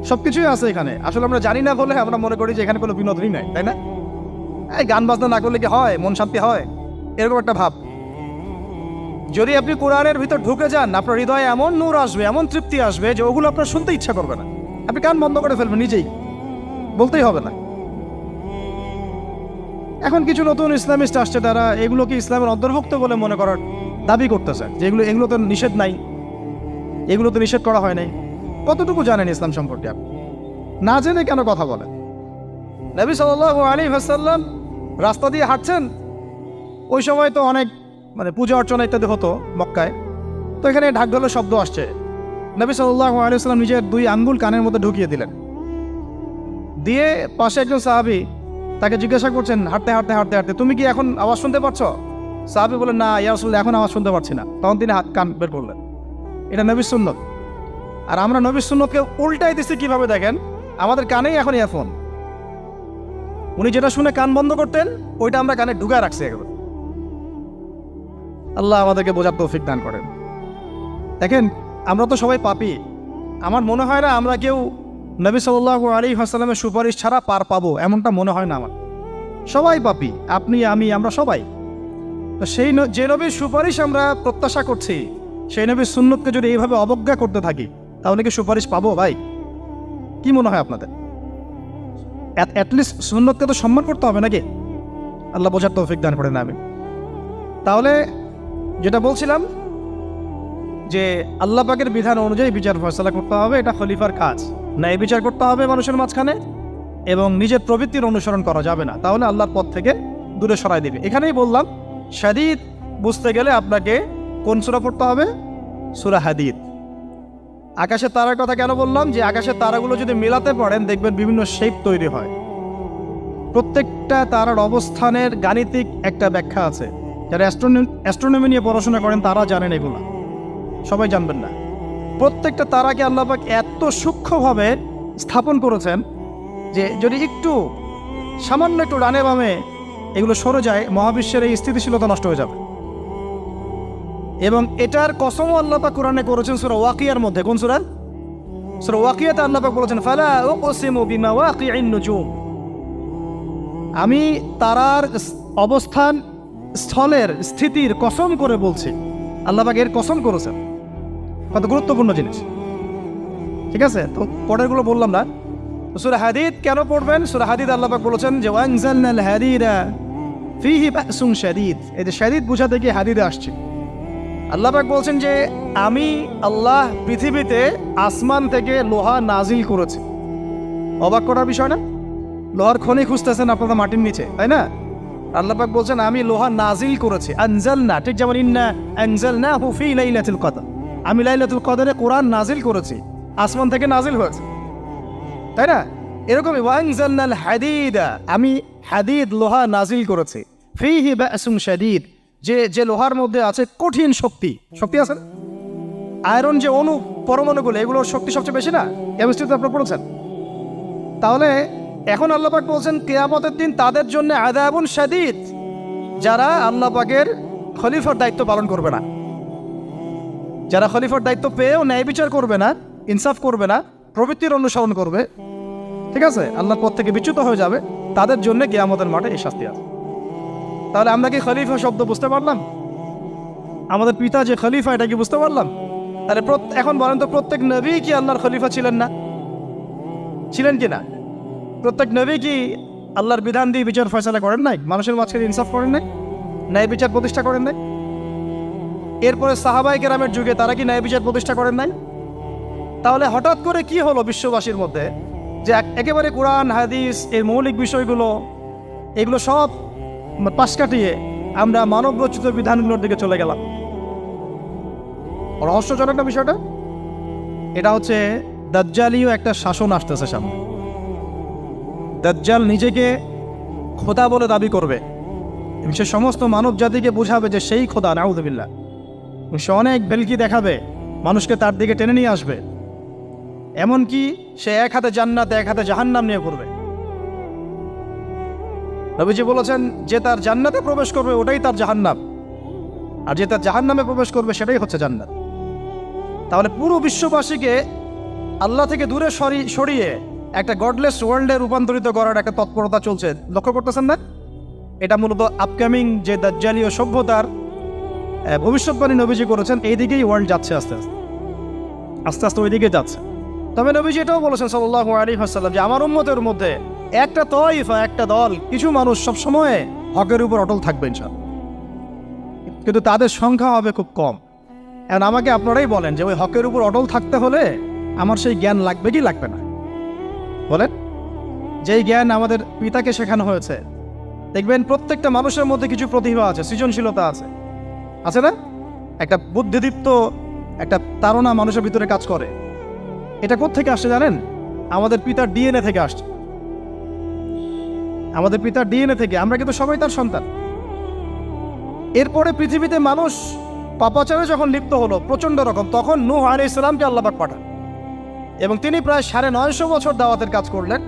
সবকিছুই আছে এখানে। আসলে আমরা জানি না বলে আমরা মনে করি যে এখানে কোনো বিনোদনই নাই, তাই না? এই গান বাজনা না করলে কি হয়? মন শান্তি হয়? এরকম একটা ভাব। যদি আপনি কোরআনের ভিতর ঢুকে যান, আপনার হৃদয়ে এমন নূর আসবে, এমন তৃপ্তি আসবে যে ওগুলো আপনার শুনতে ইচ্ছা করবে না। আপনি কান বন্ধ করে ফেলবেন, নিজেই বলতেই হবে না। এখন কিছু নতুন ইসলামিস্ট আসছে, তারা এগুলোকে ইসলামের অন্তর্ভুক্ত বলে মনে করার দাবি করতেছে যে এগুলো তো নিষেধ নাই, এগুলো তো নিষেধ করা হয় নাই। কতটুকু জানেন ইসলাম সম্পর্কে আপনি? না জেনে কেন কথা বলেন? নবী সাল্লাল্লাহু আলাইহি ওয়াসাল্লাম রাস্তা দিয়ে হাঁটছেন, ওই সময় তো অনেক পূজা অর্চনা ইত্যাদি হতো মক্কায়। তো এখানে ঢাকঢোলের শব্দ আসছে। নবী সাল্লাল্লাহু আলাইহি ওয়াসাল্লাম নিজের 2 আঙ্গুল কানের মধ্যে ঢুকিয়ে দিলেন, দিয়ে পাশে একজন সাহাবী তাকে জিজ্ঞাসা করছেন হাঁটতে হাঁটতে হাঁটতে হাঁটতে, তুমি কি এখন আওয়াজ শুনতে পাচ্ছ? সাহাবী বলেন, না ইয়া রাসূলুল্লাহ, এখন আওয়াজ শুনতে পাচ্ছি না। তখন তিনি কান বের করলেন। এটা নবীর সুন্নত। আর আমরা নবীর সুন্নতকে উল্টাই দিচ্ছি কিভাবে দেখেন, আমাদের কানেই এখন ইয়ারফোন। উনি যেটা শুনে কান বন্ধ করতেন ওইটা আমরা কানে ঢুকায় রাখছি একবার। আল্লাহ আমাদেরকে বোঝার তৌফিক দান করেন। দেখেন, আমরা তো সবাই পাপী। আমার মনে হয় না আমরা কেউ নবী সাল্লাল্লাহু আলাইহি ওয়াসাল্লামের সুপারিশ ছাড়া পার পাবো, এমনটা মনে হয় না আমার। সবাই পাপী, আপনি আমি আমরা সবাই। তো যে নবীর সুপারিশ আমরা প্রত্যাশা করছি, সেই নবীর সুন্নতকে যদি এইভাবে অবজ্ঞা করতে থাকি তাহলে কি সুপারিশ পাবো ভাই? কি মনে হয় আপনাদের? অ্যাটলিস্ট সুন্নতকে তো সম্মান করতে হবে নাকি? আল্লাহ বোঝার তৌফিক দান করেন। আমি তাহলে যেটা বলছিলাম যে আল্লাহ পাকের বিধান অনুযায়ী বিচার ফয়সালা করতে হবে, এটা খলিফার কাজ। ন্যায় বিচার করতে হবে মানুষের মাঝখানে, এবং নিজের প্রবৃত্তির অনুসরণ করা যাবে না, তাহলে আল্লাহর পথ থেকে দূরে সরাই দেবে। এখানেই বললাম শাদীদ বুঝতে গেলে আপনাকে কোন সূরা পড়তে হবে? সূরা হাদীদ। আকাশের তারার কথা কেন বললাম? যে আকাশের তারাগুলো যদি মেলাতে পারেন দেখবেন বিভিন্ন শেপ তৈরি হয়। প্রত্যেকটা তারার অবস্থানের গাণিতিক একটা ব্যাখ্যা আছে। যারা অ্যাস্ট্রোনমি নিয়ে পড়াশোনা করেন তারা জানেন, এগুলো সবাই জানবেন না। প্রত্যেকটা তারাকে আল্লাহ পাক এত সূক্ষ্মভাবে স্থাপন করেছেন যে যদি সামান্য একটু ডানে বামে এগুলো সরে যায়, মহাবিশ্বের এই স্থিতিশীলতা নষ্ট হয়ে যাবে। এবং এটার কসমও আল্লাহ পাক কোরআনে করেছেন সূরা ওয়াকিয়ার মধ্যে। কোন সূরা? সূরা ওয়াকিয়াতে আল্লাহ পাক বলেছেন, ফালা উকসিমু বিমাওয়াকিইন নুজুম। আমি তারার অবস্থান স্থলের স্থিতির কসম করে বলছি। আল্লাহ পাক এর কসম করেছেন। কত গুরুত্বপূর্ণ জিনিস, ঠিক আছে? তো পরেরগুলো বললাম না। সূরা হাদীদ কেন পড়বেন? সূরা হাদীদ আল্লাহ পাক বলেছেন যে ওয়ানজালনাল হাদীদা ফীহি বাসুন শাদীদ। এই যে শাদীদ বোঝাতে গিয়ে হাদীদে আসছে। আল্লাহ পাক বলছেন যে আমি আল্লাহ পৃথিবীতে আসমান থেকে লোহা নাজিল করেছি। অবাক করার বিষয় না? লোহার খনি খুঁজতেছেন আপনারা মাটির নিচে, তাই না? আল্লাহ পাক বলছেন আমি লোহা নাজিল করেছি, আনজালনা, ঠিক যেমন ইন্না আনজালনাহু ফি লাইলাতুল কদর, আমি লাইলাতুল কদরে কোরআন নাজিল করেছি, আসমান থেকে নাজিল হয়েছে, তাই না? এরকমই ওয়ানজালনাল হাদিদা, আমি হাদিদ লোহা নাজিল করেছি, ফিহি বাসুন শাদীদ, যে লোহার মধ্যে আছে কঠিন শক্তি আছে না? আয়রন যে অণু পরমাণুগুলো, এগুলোর শক্তি সবচেয়ে বেশি না? কেমিস্ট্রিতে আপনারা পড়েছেন। তাহলে এখন আল্লাহ পাক বলছেন কিয়ামতের দিন তাদের জন্য আযাবুন শাদীদ, যারা আল্লাহ পাকের খলিফার দায়িত্ব পালন করবে না, যারা খলিফার দায়িত্ব পেয়েও ন্যায় বিচার করবে না, ইনসাফ করবে না, প্রবৃত্তির অনুসরণ করবে, ঠিক আছে, আল্লাহর পথ থেকে বিচ্যুত হয়ে যাবে, তাদের জন্য কিয়ামতের মাঠে এই শাস্তি আছে। তাহলে আমরা কি খলিফা শব্দ বুঝতে পারলাম? আমাদের পিতা যে খলিফা, এটা কি বুঝতে পারলাম? তাহলে এখন বলেন তো, প্রত্যেক নবী কি আল্লাহর খলিফা ছিলেন না? ছিলেন কি না? প্রত্যেক নবী কি আল্লাহর বিধান দিয়ে বিচার ফয়সালা করেন নাই? মানুষের মাঝখানে ইনসাফ করেন নাই? ন্যায় বিচার প্রতিষ্ঠা করেন নাই? এরপরে সাহাবায়ে কেরামের যুগে তারা কি ন্যায় বিচার প্রতিষ্ঠা করেন নাই? তাহলে হঠাৎ করে কি হলো বিশ্ববাসীর মধ্যে যে একেবারে কোরআন হাদিস এর মৌলিক বিষয়গুলো, এগুলো সব পাশ কাটিয়ে আমরা মানব রচিত বিধানগুলোর দিকে চলে গেলাম? রহস্যজনক না বিষয়টা? এটা হচ্ছে দাজ্জালীয় একটা শাসন আসতেছে সামনে। দাজ্জাল নিজেকে খোদা বলে দাবি করবে এবং সে সমস্ত মানব জাতিকে বোঝাবে যে সেই খোদা, নাউযুবিল্লাহ। সে অনেক ভেলকি দেখাবে, মানুষকে তার দিকে টেনে নিয়ে আসবে, এমনকি সে এক হাতে জান্নাত এক হাতে জাহান্নাম নিয়ে করবে। নবীজি বলেছেন যে তার জান্নাতে প্রবেশ করবে ওটাই তার জাহান্নাম, আর যে তার জাহান্নামে প্রবেশ করবে সেটাই হচ্ছে জান্নাত। তাহলে পুরো বিশ্ববাসীকে আল্লাহ থেকে দূরে সরিয়ে একটা গডলেস ওয়ার্ল্ডে রূপান্তরিত করার একটা তৎপরতা চলছে, লক্ষ্য করতেছেন না? এটা মূলত আপকামিং যে দাজ্জালীয় সভ্যতার ভবিষ্যৎবাণী নবীজি করেছেন, এই দিকেই ওয়ার্ল্ড যাচ্ছে আস্তে আস্তে ওই দিকে যাচ্ছে। তবে নবীজি এটাও বলেছেন সাল্লাল্লাহু আলাইহি ওয়াসাল্লাম যে আমার উম্মতের মধ্যে একটা তয়ফা, একটা দল, কিছু মানুষ সবসময় হকের উপর অটল থাকবে ইনশাআল্লাহ, কিন্তু তাদের সংখ্যা হবে খুব কম। এখন আমাকে আপনারাই বলেন যে ওই হকের উপর অটল থাকতে হলে আমার সেই জ্ঞান লাগবে কি লাগবে না? বলেন। যেই জ্ঞান আমাদের পিতাকে শেখানো হয়েছে, দেখবেন প্রত্যেকটা মানুষের মধ্যে কিছু প্রতিভা আছে, সৃজনশীলতা আছে, আছে না? একটা বুদ্ধিদীপ্ত একটা তাড়না মানুষের ভিতরে কাজ করে। এটা কোত্থেকে আসছে জানেন? আমাদের পিতার ডিএনএ থেকে আসছে। আমাদের পিতার ডিএনএ থেকে, আমরা কিন্তু সবাই তার সন্তান। এরপরে পৃথিবীতে মানুষ পাপাচারে যখন লিপ্ত হলো প্রচণ্ড রকম, তখন নূহ আলাইহিস সালামকে আল্লাহ পাক পাঠান এবং তিনি প্রায় 950 বছর দাওয়াতের কাজ করলেন,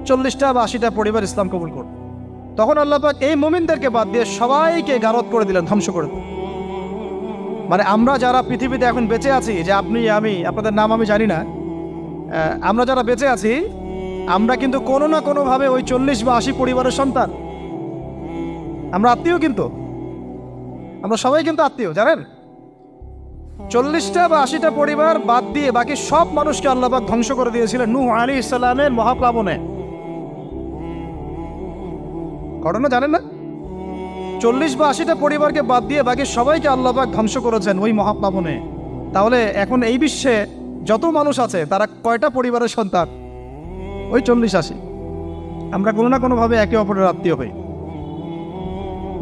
40টা বা 80টা পরিবার ইসলাম কবুল করল। তখন আল্লাহ পাক এই মুমিনদেরকে বাদ দিয়ে সবাইকে গারদ করে দিলেন, ধ্বংস করে দিলেন। মানে আমরা যারা পৃথিবীতে এখন বেঁচে আছি, যে আপনি আমি, আপনাদের নাম আমি জানি না, আমরা যারা বেঁচে আছি, আমরা কিন্তু কোনো না কোনোভাবে ওই 40 বা 80 পরিবারের সন্তান। আমরা আত্মীয়, কিন্তু আমরা সবাই কিন্তু আত্মীয়, জানেন? 40টা বা 80টা পরিবার বাদ দিয়ে বাকি সব মানুষকে আল্লাহ পাক ধ্বংস করে দিয়েছিলেন নূহ আলাইহিস সালামের মহাপ্লাবনে। ঘটনা জানেন না? 40 বা 80টা পরিবারকে বাদ দিয়ে বাকি সবাইকে আল্লাহ পাক ধ্বংস করেছেন ওই মহাপ্লাবনে। তাহলে এখন এই বিশ্বে যত মানুষ আছে তারা কয়টা পরিবারের সন্তান? ওই 40-80। আমরা কোনো না কোনোভাবে একে অপরের আত্মীয় হই,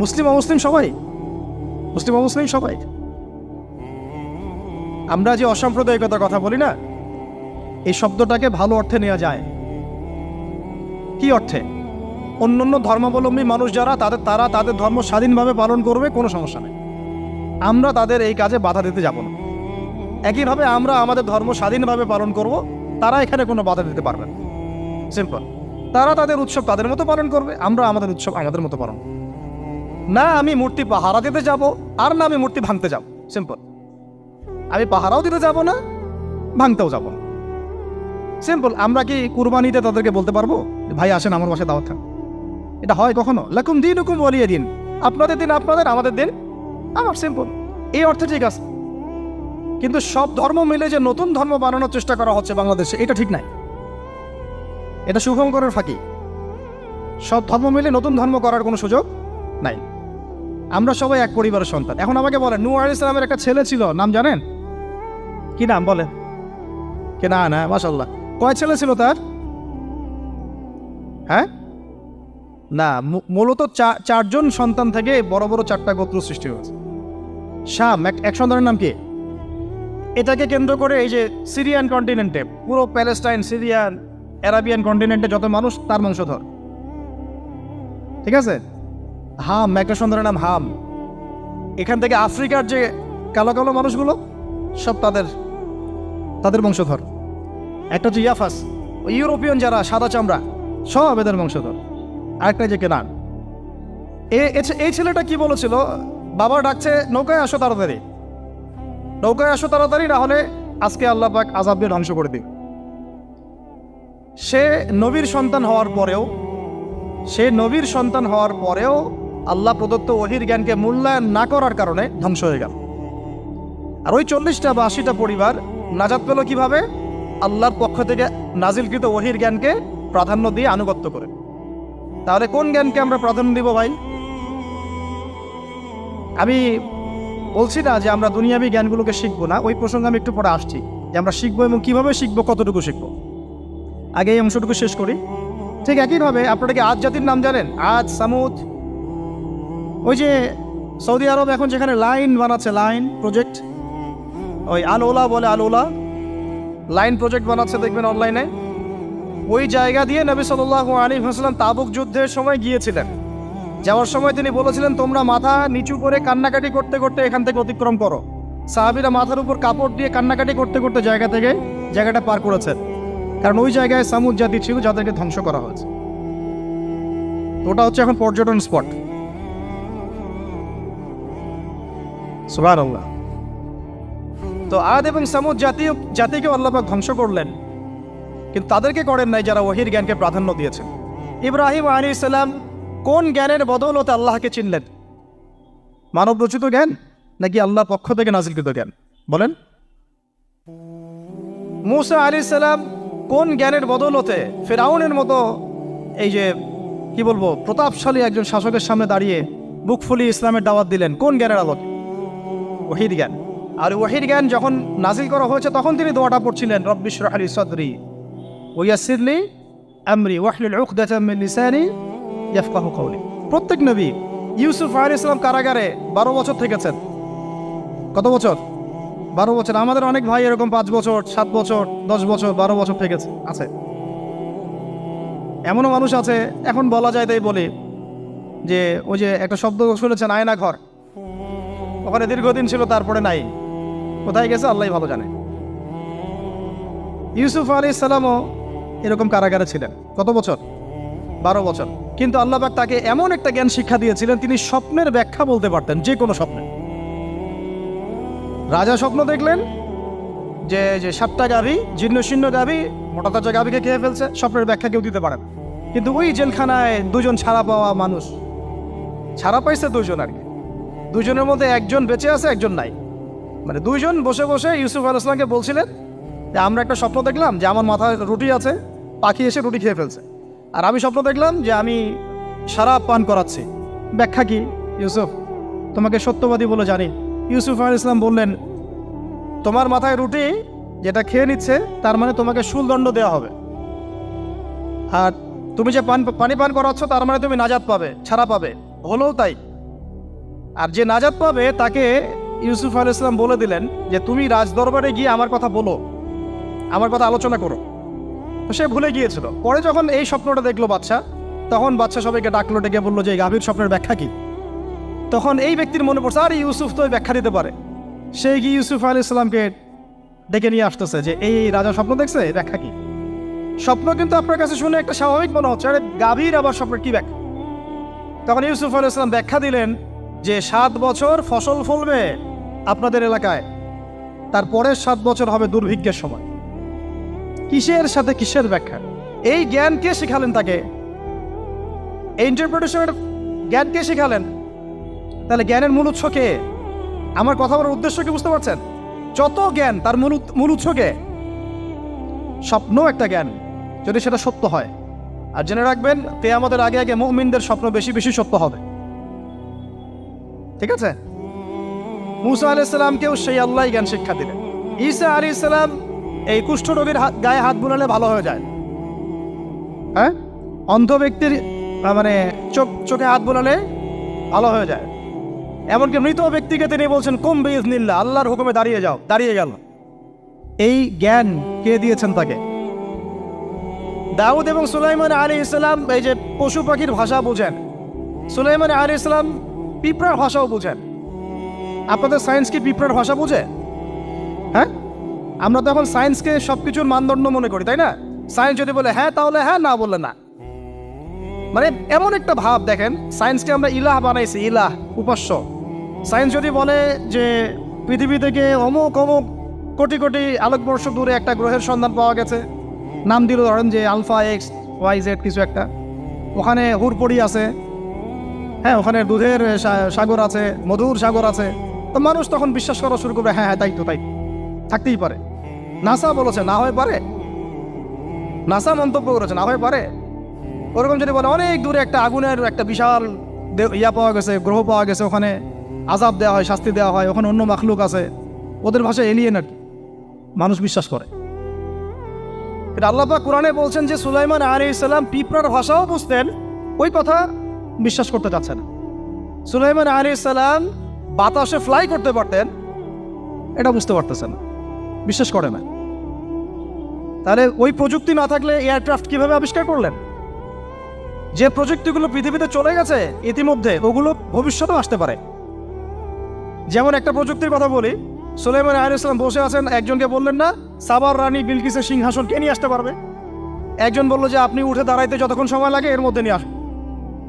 মুসলিম অমুসলিম সবাই, মুসলিম অমুসলিম সবাই। আমরা যে অসাম্প্রদায়িকতার কথা বলি না, এই শব্দটাকে ভালো অর্থে নেওয়া যায়। কি অর্থে? অন্যান্য ধর্মাবলম্বী মানুষ যারা, তারা তাদের ধর্ম স্বাধীনভাবে পালন করবে, কোনো সমস্যা নেই, আমরা তাদের এই কাজে বাধা দিতে যাব না। একইভাবে আমরা আমাদের ধর্ম স্বাধীনভাবে পালন করব, তারা এখানে কোনো বাধা দিতে পারবে না। সিম্পল। তারা তাদের উৎসব তাদের মতো পালন করবে, আমরা আমাদের উৎসব আমাদের মতো পালন করব। না আমি মূর্তি পাহারা দিতে যাব, আর না আমি মূর্তি ভাঙতে যাব। সিম্পল। আমি পাহারাও দিতে যাব না, ভাঙতেও যাব না। সিম্পল। আমরা কি কুরবানিতে তাদেরকে বলতে পারবো ভাই আসেন আমার বাসায় দাওয়াত খান? এটা হয় কখনো? লাকুম দীনুকুম ওয়ালিয়া দিন, আপনাদের দিন আপনাদের, আমাদের দিন আমার। সিম্পল। এই অর্থে ঠিক আছে, কিন্তু সব ধর্ম মিলে যে নতুন ধর্ম বানানোর চেষ্টা করা হচ্ছে বাংলাদেশে, এটা ঠিক নাই। এটা শুভঙ্করের ফাঁকি। সব ধর্ম মিলে নতুন ধর্ম করার কোনো সুযোগ নাই। আমরা সবাই এক পরিবারের সন্তান। এখন আমাকে বলেন, নূহ আলাইহিস সালামের একটা ছেলে ছিল, নাম জানেন? কি নাম বলেন? কে? না, মাশাআল্লাহ। কয় ছেলে ছিল তার? হ্যাঁ না, মূলত চারজন সন্তান থেকে বড় বড় চারটা গোত্র সৃষ্টি হয়েছে। শাম এক সন্তানের নাম কি? এটাকে কেন্দ্র করে এই যে সিরিয়ান কন্টিনেন্টে, পুরো প্যালেস্টাইন, সিরিয়ান, অ্যারাবিয়ান কন্টিনেন্টে যত মানুষ তার বংশধর। ঠিক আছে? হাম একটা সন্তানের নাম হাম। এখান থেকে আফ্রিকার যে কালো কালো মানুষগুলো সব তাদের বংশধর। একটা হচ্ছে ইয়াফাস, ইউরোপিয়ান যারা সাদা চামড়া সব এদের বংশধর। আরেকটা যে কেনান। এই ছেলেটা কি বলেছিল? বাবা ডাকছে নৌকায় আসো তাড়াতাড়ি, নৌকায় আসো তাড়াতাড়ি, না হলে আজকে আল্লাহ পাক আযাব দিয়ে ধ্বংস করে দিবে। সে নবীর সন্তান হওয়ার পরেও আল্লাহ প্রদত্ত ওহীর জ্ঞানকে মূল্যায়ন না করার কারণে ধ্বংস হয়ে গেল। আর ওই 40টা বা 80টা পরিবার নাজাত পেল কিভাবে? আল্লাহর পক্ষ থেকে নাজিলকৃত ওহীর জ্ঞানকে প্রাধান্য দিয়ে আনুগত্য করে। তাহলে কোন জ্ঞানকে আমরা প্রাধান্য দিব ভাই? আমি বলছি না যে আমরা দুনিয়াবী জ্ঞানগুলোকে শিখবো না, ওই প্রসঙ্গে আমি একটু পরে আসছি যে আমরা শিখবো এবং কিভাবে শিখবো, কতটুকু শিখবো। আগে এই অংশটুকু শেষ করি। ঠিক একইভাবে আপনারা কি আদ জাতির নাম জানেন? আদ, সামুদ। ওই যে সৌদি আরব এখন যেখানে লাইন বানাচ্ছে, লাইন প্রজেক্ট, ওই আল-ওলা বলে, আল-ওলা লাইন প্রজেক্ট বানাচ্ছে, দেখবেন অনলাইনে। ওই জায়গা দিয়ে নবী সাল্লাল্লাহু আলাইহি ওয়াসাল্লাম তাবুক যুদ্ধের সময় গিয়েছিলেন। যাওয়ার সময় তিনি বলেছিলেন, তোমরা মাথা নিচু করে কান্নাকাটি করতে করতে এখান থেকে অতিক্রম করো। সাহাবীরা মাথার উপর কাপড় দিয়ে কান্নাকাটি করতে করতে জায়গাটা পার করেছেন, কারণ ওই জায়গায় সামুদ জাতি ছিল যাদেরকে ধ্বংস করা হয়েছে। ওটা হচ্ছে এখন পর্যটন স্পট। সুবহানাল্লাহ। তো আদ এবং সামুদ জাতিকে আল্লাহ পাক ধ্বংস করলেন, কিন্তু তাদেরকে করেন নাই যারা ওহীর জ্ঞানকে প্রাধান্য দিয়েছেন। ইব্রাহিম আলাইহিস সালাম কোন জ্ঞানের বদৌলতে আল্লাহকে চিনলেন? মানব রচিত জ্ঞান নাকি আল্লাহর পক্ষ থেকে নাজিলকৃত জ্ঞান? বলেন। মূসা আলাইহিস সালাম কোন জ্ঞানের বদৌলতে ফিরআউনের মতো এই যে কি বলবো প্রতাপশালী একজন শাসকের সামনে দাঁড়িয়ে বুক ফুলিয়ে ইসলামের দাওয়াত দিলেন? কোন জ্ঞানের আলোকে? ওহীর জ্ঞান। আর ওহীর জ্ঞান যখন নাজিল করা হয়েছে তখন তিনি দোয়াটা পড়ছিলেন, রব্বি ইশরাহ লি সাদরি ওয়া ইয়াসসির লি আমরি ওয়াহলুল উকদাতাম মিন লিসানি ইয়াফকাহু কওলি। প্রত্যেক নবী, ইউসুফ আলাইহিস সালাম কারাগারে 12 বছর থেকেছেন। কত বছর? 12 বছর। আমাদের অনেক ভাই এরকম 5 বছর, 7 বছর, 10 বছর, 12 বছর থেকেছে আছে। এমনও মানুষ আছে, এখন বলা যায় তাই বলি, যে ওই যে একটা শব্দ শুনেছেন আয়না ঘর, ওখানে দীর্ঘদিন ছিল, তারপরে নাই, কোথায় গেছে আল্লাহই ভালো জানে। ইউসুফ আলাইহিস সালামও এরকম কারাগারে ছিলেন। কত বছর? 12 বছর। কিন্তু আল্লাহ পাক তাকে এমন একটা জ্ঞান শিক্ষা দিয়েছিলেন, তিনি স্বপ্নের ব্যাখ্যা বলতে পারতেন, যে কোনো স্বপ্নে। রাজা স্বপ্ন দেখলেন যে 7টা গাভী, জীর্ণ শীর্ণ গাভী, মোটা তাজা গাভীকে খেয়ে ফেলছে, স্বপ্নের ব্যাখ্যা কেউ দিতে পারেন। কিন্তু ওই জেলখানায় 2জন ছাড়া পাওয়া মানুষ, ছাড়া পাইছে 2জন আর কি, 2জনের মধ্যে একজন বেঁচে আছে, একজন নাই। মানে 2জন বসে বসে ইউসুফ আলাইহিস সালামকে বলছিলেন যে আমরা একটা স্বপ্ন দেখলাম যে আমার মাথায় রুটি আছে, পাখি এসে রুটি খেয়ে ফেলছে। আর আমি স্বপ্ন দেখলাম যে আমি শরাব পান করাচ্ছি, ব্যাখ্যা কি ইউসুফ? তোমাকে সত্যবাদী বলে জানি। ইউসুফ আলাইহিস সালাম বললেন, তোমার মাথায় রুটি যেটা খেয়ে নিচ্ছে তার মানে তোমাকে শুলদণ্ড দেওয়া হবে, আর তুমি যে পানি পান করাচ্ছ তার মানে তুমি নাজাত পাবে, ছাড়া পাবে। হলেও তাই। আর যে নাজাত পাবে তাকে ইউসুফ আলাইহিস সালাম বলে দিলেন যে তুমি রাজদরবারে গিয়ে আমার কথা বলো, আমার কথা আলোচনা করো। তো সে ভুলে গিয়েছিল। পরে যখন এই স্বপ্নটা দেখলো বাদশা, তখন বাদশা সবাইকে ডাকলো, ডেকে বললো যে এই গাভীর স্বপ্নের ব্যাখ্যা কি? তখন এই ব্যক্তির মনে পড়ছে, আরে ইউসুফ তো ব্যাখ্যা দিতে পারে। সে গিয়ে ইউসুফ আলাইহিস সালামকে ডেকে নিয়ে আসতেছে যে এই রাজা স্বপ্ন দেখছে, ব্যাখ্যা কি? স্বপ্ন কিন্তু আপনার কাছে শুনে একটা স্বাভাবিক মনে হচ্ছে, আরে গাভীর আবার স্বপ্নের কি ব্যাখ্যা? তখন ইউসুফ আলাইহিস সালাম ব্যাখ্যা দিলেন যে 7 বছর ফসল ফলবে আপনাদের এলাকায়, তারপরের 7 বছর হবে দুর্ভিক্ষের সময়। কিসের সাথে কিসের ব্যাখ্যা? এই জ্ঞান কে শিখালেন তাকে? এই ইন্টারপ্রিটেশনের জ্ঞান কে শিখালেন? তাহলে জ্ঞানের মূল উৎস কে? আমার কথা বলার উদ্দেশ্য কি বুঝতে পারছেন? যত জ্ঞান তার মূল উৎস কে? স্বপ্ন একটা জ্ঞান, যদি সেটা সত্য হয়। আর জেনে রাখবেন, কিয়ামতের আগে আগে মুমিনদের স্বপ্ন বেশি বেশি সত্য হবে। ঠিক আছে? মূসা আলাইহিস সালামকেও সেই আল্লাহই জ্ঞান শিক্ষা দিলেন। ঈসা আলাইহিস সালাম এই কুষ্ঠরোগীর গায়ে হাত বুলালে ভালো হয়ে যায়। হ্যাঁ, অন্ধ ব্যক্তির মানে চোখে হাত বোলালে ভালো হয়ে যায়। এমনকি মৃত ব্যক্তিকে তিনি বলছেন কুম বিইজনিল্লাহ, আল্লাহর হুকুমে দাঁড়িয়ে যাও, দাঁড়িয়ে গেল। এই জ্ঞান কে দিয়েছেন তাকে? দাউদ এবং সুলাইমান আলাইহিস সালাম এই যে পশু পাখির ভাষা বোঝেন, সুলাইমান আলাইহিস সালাম পিঁপড়ার ভাষাও বোঝেন। আপনাদের সায়েন্স কি পিঁপড়ার ভাষা বোঝে? হ্যাঁ, আমরা তো এখন সায়েন্সকে সব কিছুর মানদণ্ড মনে করি, তাই না? সায়েন্স যদি বলে হ্যাঁ তাহলে হ্যাঁ, না বললে না। মানে এমন একটা ভাব, দেখেন সায়েন্সকে আমরা ইলাহ বানাইছি, ইলাহ, উপাস্য। সায়েন্স যদি বলে যে পৃথিবী থেকে অমুক অমুক কোটি কোটি আলোকবর্ষ দূরে একটা গ্রহের সন্ধান পাওয়া গেছে, নাম দিল ধরেন যে আলফা এক্স ওয়াই জেড কিছু একটা, ওখানে হুড়পড়ি আছে, হ্যাঁ ওখানে দুধের সাগর আছে, মধুর সাগর আছে, তো মানুষ তখন বিশ্বাস করা শুরু করবে হ্যাঁ হ্যাঁ তাই তো, তাই থাকতেই পারে। নাসা বলেছে না হয়ে পারে, নাসা মন্তব্য করেছে না হয়ে পারে। ওরকম যদি বলে অনেক দূরে একটা আগুনের একটা বিশাল ইয়া পাওয়া গেছে, গ্রহ পাওয়া গেছে, ওখানে আযাব দেওয়া হয়, শাস্তি দেওয়া হয়, ওখানে অন্য মাখলুক আছে, ওদের ভাষায় এলিয়েন আর কি, মানুষ বিশ্বাস করে। কিন্তু আল্লাহ পাক কোরআনে বলছেন যে সুলাইমান আলাইহিস সালাম পিঁপড়ার ভাষাও বুঝতেন, ওই কথা বিশ্বাস করতে চাচ্ছে না। সুলাইমান আলাইহিস সালাম বাতাসে ফ্লাই করতে পারতেন, এটা বুঝতে পারতেছে না, বিশ্বাস করে না। তাহলে ওই প্রযুক্তি না থাকলে এয়ারক্রাফট কিভাবে আবিষ্কার করলেন? যে প্রযুক্তিগুলো পৃথিবীতে চলে গেছে ইতিমধ্যে, ওগুলো ভবিষ্যতেও আসতে পারে। যেমন একটা প্রযুক্তির কথা বলি, সুলাইমান আলাইহিস সালাম বসে আছেন, একজনকে বললেন না সাবার রানী বিলকিসের সিংহাসন কে নিয়ে আসতে পারবে? একজন বললো যে আপনি উঠে দাঁড়াইতে যতক্ষণ সময় লাগে এর মধ্যে নিয়ে আসুন।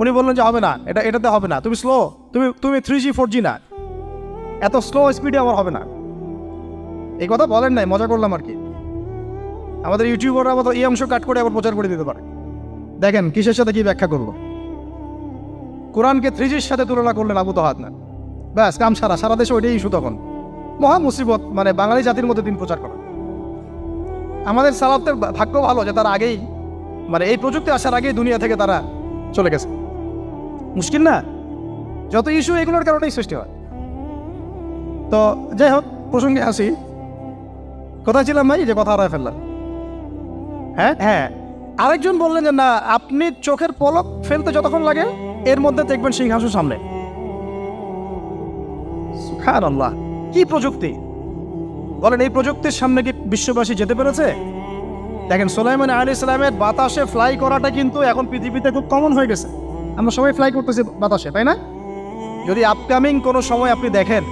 উনি বললেন যে হবে না, এটাতে হবে না, তুমি স্লো, তুমি 3G 4G না, এত স্লো স্পিডে আমার হবে না। এই কথা বলেন নাই, মজা করলাম আর কি। আমাদের ইউটিউবাররা আবার এই অংশ কাট করে আবার প্রচার করে দিতে পারে। দেখেন কিসের সাথে কি ব্যাখ্যা করলো। কোরআনকে 3Gর সাথে তুলনা করলেন আবু তহাদ না, ব্যাস কাম সারা দেশে ওইটাই ইস্যু তখন। মহা মুসিবত, মানে বাঙালি জাতির মধ্যে দিন প্রচার করা। আমাদের সালাফদের ভাগ্য ভালো যে তারা আগেই, মানে এই প্রযুক্তি আসার আগেই দুনিয়া থেকে তারা চলে গেছে। মুশকিল না, যত ইস্যু এগুলোর কারণেই সৃষ্টি হয়। তো যাই হোক, প্রসঙ্গে আসি, কোথায় ছিলাম ভাই, যে কথা হারায় ফেললাম। হ্যাঁ, আরেকজন বললেন যে না, আপনি চোখের পলক ফেলতে যতক্ষণ লাগে এর মধ্যে দেখবেন সিংহাসন সামনে। সুবহানাল্লাহ, কি প্রযুক্তি বলেন! এই প্রযুক্তির সামনে কি বিশ্ববাসী যেতে পেরেছে? দেখেন সুলাইমান আলাইহিস সালামের বাতাসে ফ্লাই করাটা কিন্তু এখন পৃথিবীতে খুব কমন হয়ে গেছে। আমরা সবাই ফ্লাই করতেছি বাতাসে, তাই না? যদি আপকামিং কোনো সময় আপনি দেখেন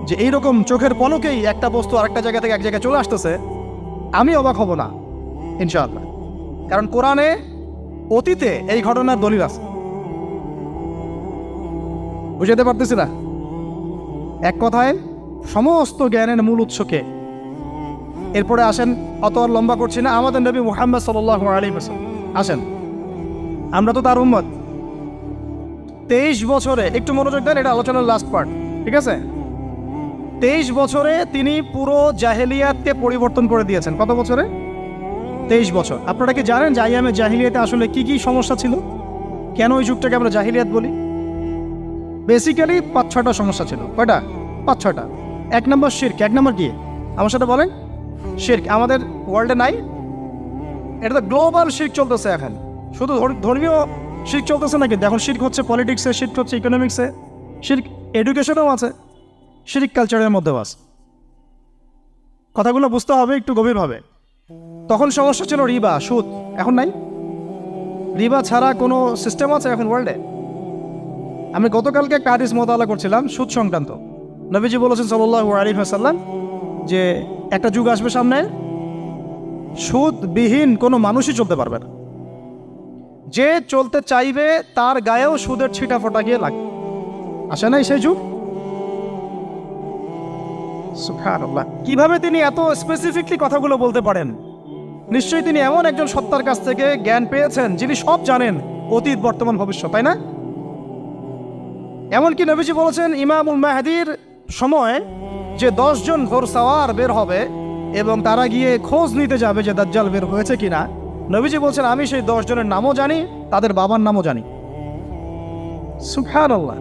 যে এইরকম চোখের পলকেই একটা বস্তু আরেকটা জায়গা থেকে এক জায়গায় চলে আসতেছে, আমি অবাক হব না ইনশাআল্লাহ। কারণ কোরআনে অতীতে এই ঘটনার দলিল আছে। বুঝাতে পারতেছি না? এক কথায় সমস্ত জ্ঞানের মূল উৎসকে। এরপরে আসেন, অত আর লম্বা করছি না, আমাদের নবী মুহাম্মদ সাল্লাল্লাহু আলাইহি ওয়াসাল্লাম আসেন, আমরা তো তার উম্মত। 23 বছরে, একটু মনোযোগ দেন, এটা আলোচনার লাস্ট পার্ট, ঠিক আছে? 23 বছরে তিনি পুরো জাহেলিয়াতকে পরিবর্তন করে দিয়েছেন। কত বছরে? 23 বছর। আপনারা কি জানেন যে আইয়ামে জাহিলিয়াতে আসলে কি কি সমস্যা ছিল? কেন ওই যুগটাকে আমরা জাহিলিয়াত বলি? বেসিক্যালি 5-6টা সমস্যা ছিল। কয়টা? 5-6টা। 1 নম্বর শিরক। 1 নম্বর কি? আমার সাথে বলেন। শিরক আমাদের ওয়ার্ল্ডে নাই, এটা তো গ্লোবাল শিরক চলতেছে এখন। শুধু ধর্মীয় শিরক চলতেছে না, কিন্তু এখন শিরক হচ্ছে পলিটিক্সে, শিরক হচ্ছে ইকোনমিক্সে, শিরক এডুকেশনেও আছে, শিরক কালচারের মধ্যেও আছে। কথাগুলো বুঝতে হবে একটু গভীরভাবে। তখন সমস্যা ছিল রিবা, সুদ। এখন নাই। রিবা ছাড়া কোনো সিস্টেম আছে এখন ওয়ার্ল্ডে? আমি গতকালকে একটা হাদিস মোতালা করছিলাম সুদ সংক্রান্ত। নবীজি বলেছেন সাল্লাল্লাহু আলাইহি ওয়াসাল্লাম যে একটা যুগ আসবে সামনে, সুদবিহীন কোনো মানুষই চলতে পারবে না। যে চলতে চাইবে তার গায়েও সুদের ছিটা ফোটা গিয়ে লাগবে। আসে নাই সেই যুগ? সুবহানাল্লাহ, কিভাবে তিনি এত স্পেসিফিকলি কথাগুলো বলতে পারেন? নিশ্চয়ই তিনি এমন একজন সত্তার কাছ থেকে জ্ঞান পেয়েছেন যিনি সব জানেন, অতীত বর্তমান ভবিষ্যৎ, তাই না? এমনকি নবীজি বলেছেন ইমামুল মাহদির সময় যে 10 জন ঘোড়সাওয়ার বের হবে এবং তারা গিয়ে খোঁজ নিতে যাবে যে দাজ্জাল বের হয়েছে কিনা, নবীজি বলছেন আমি সেই 10 জনের নামও জানি, তাদের বাবার নামও জানি। সুবহানাল্লাহ,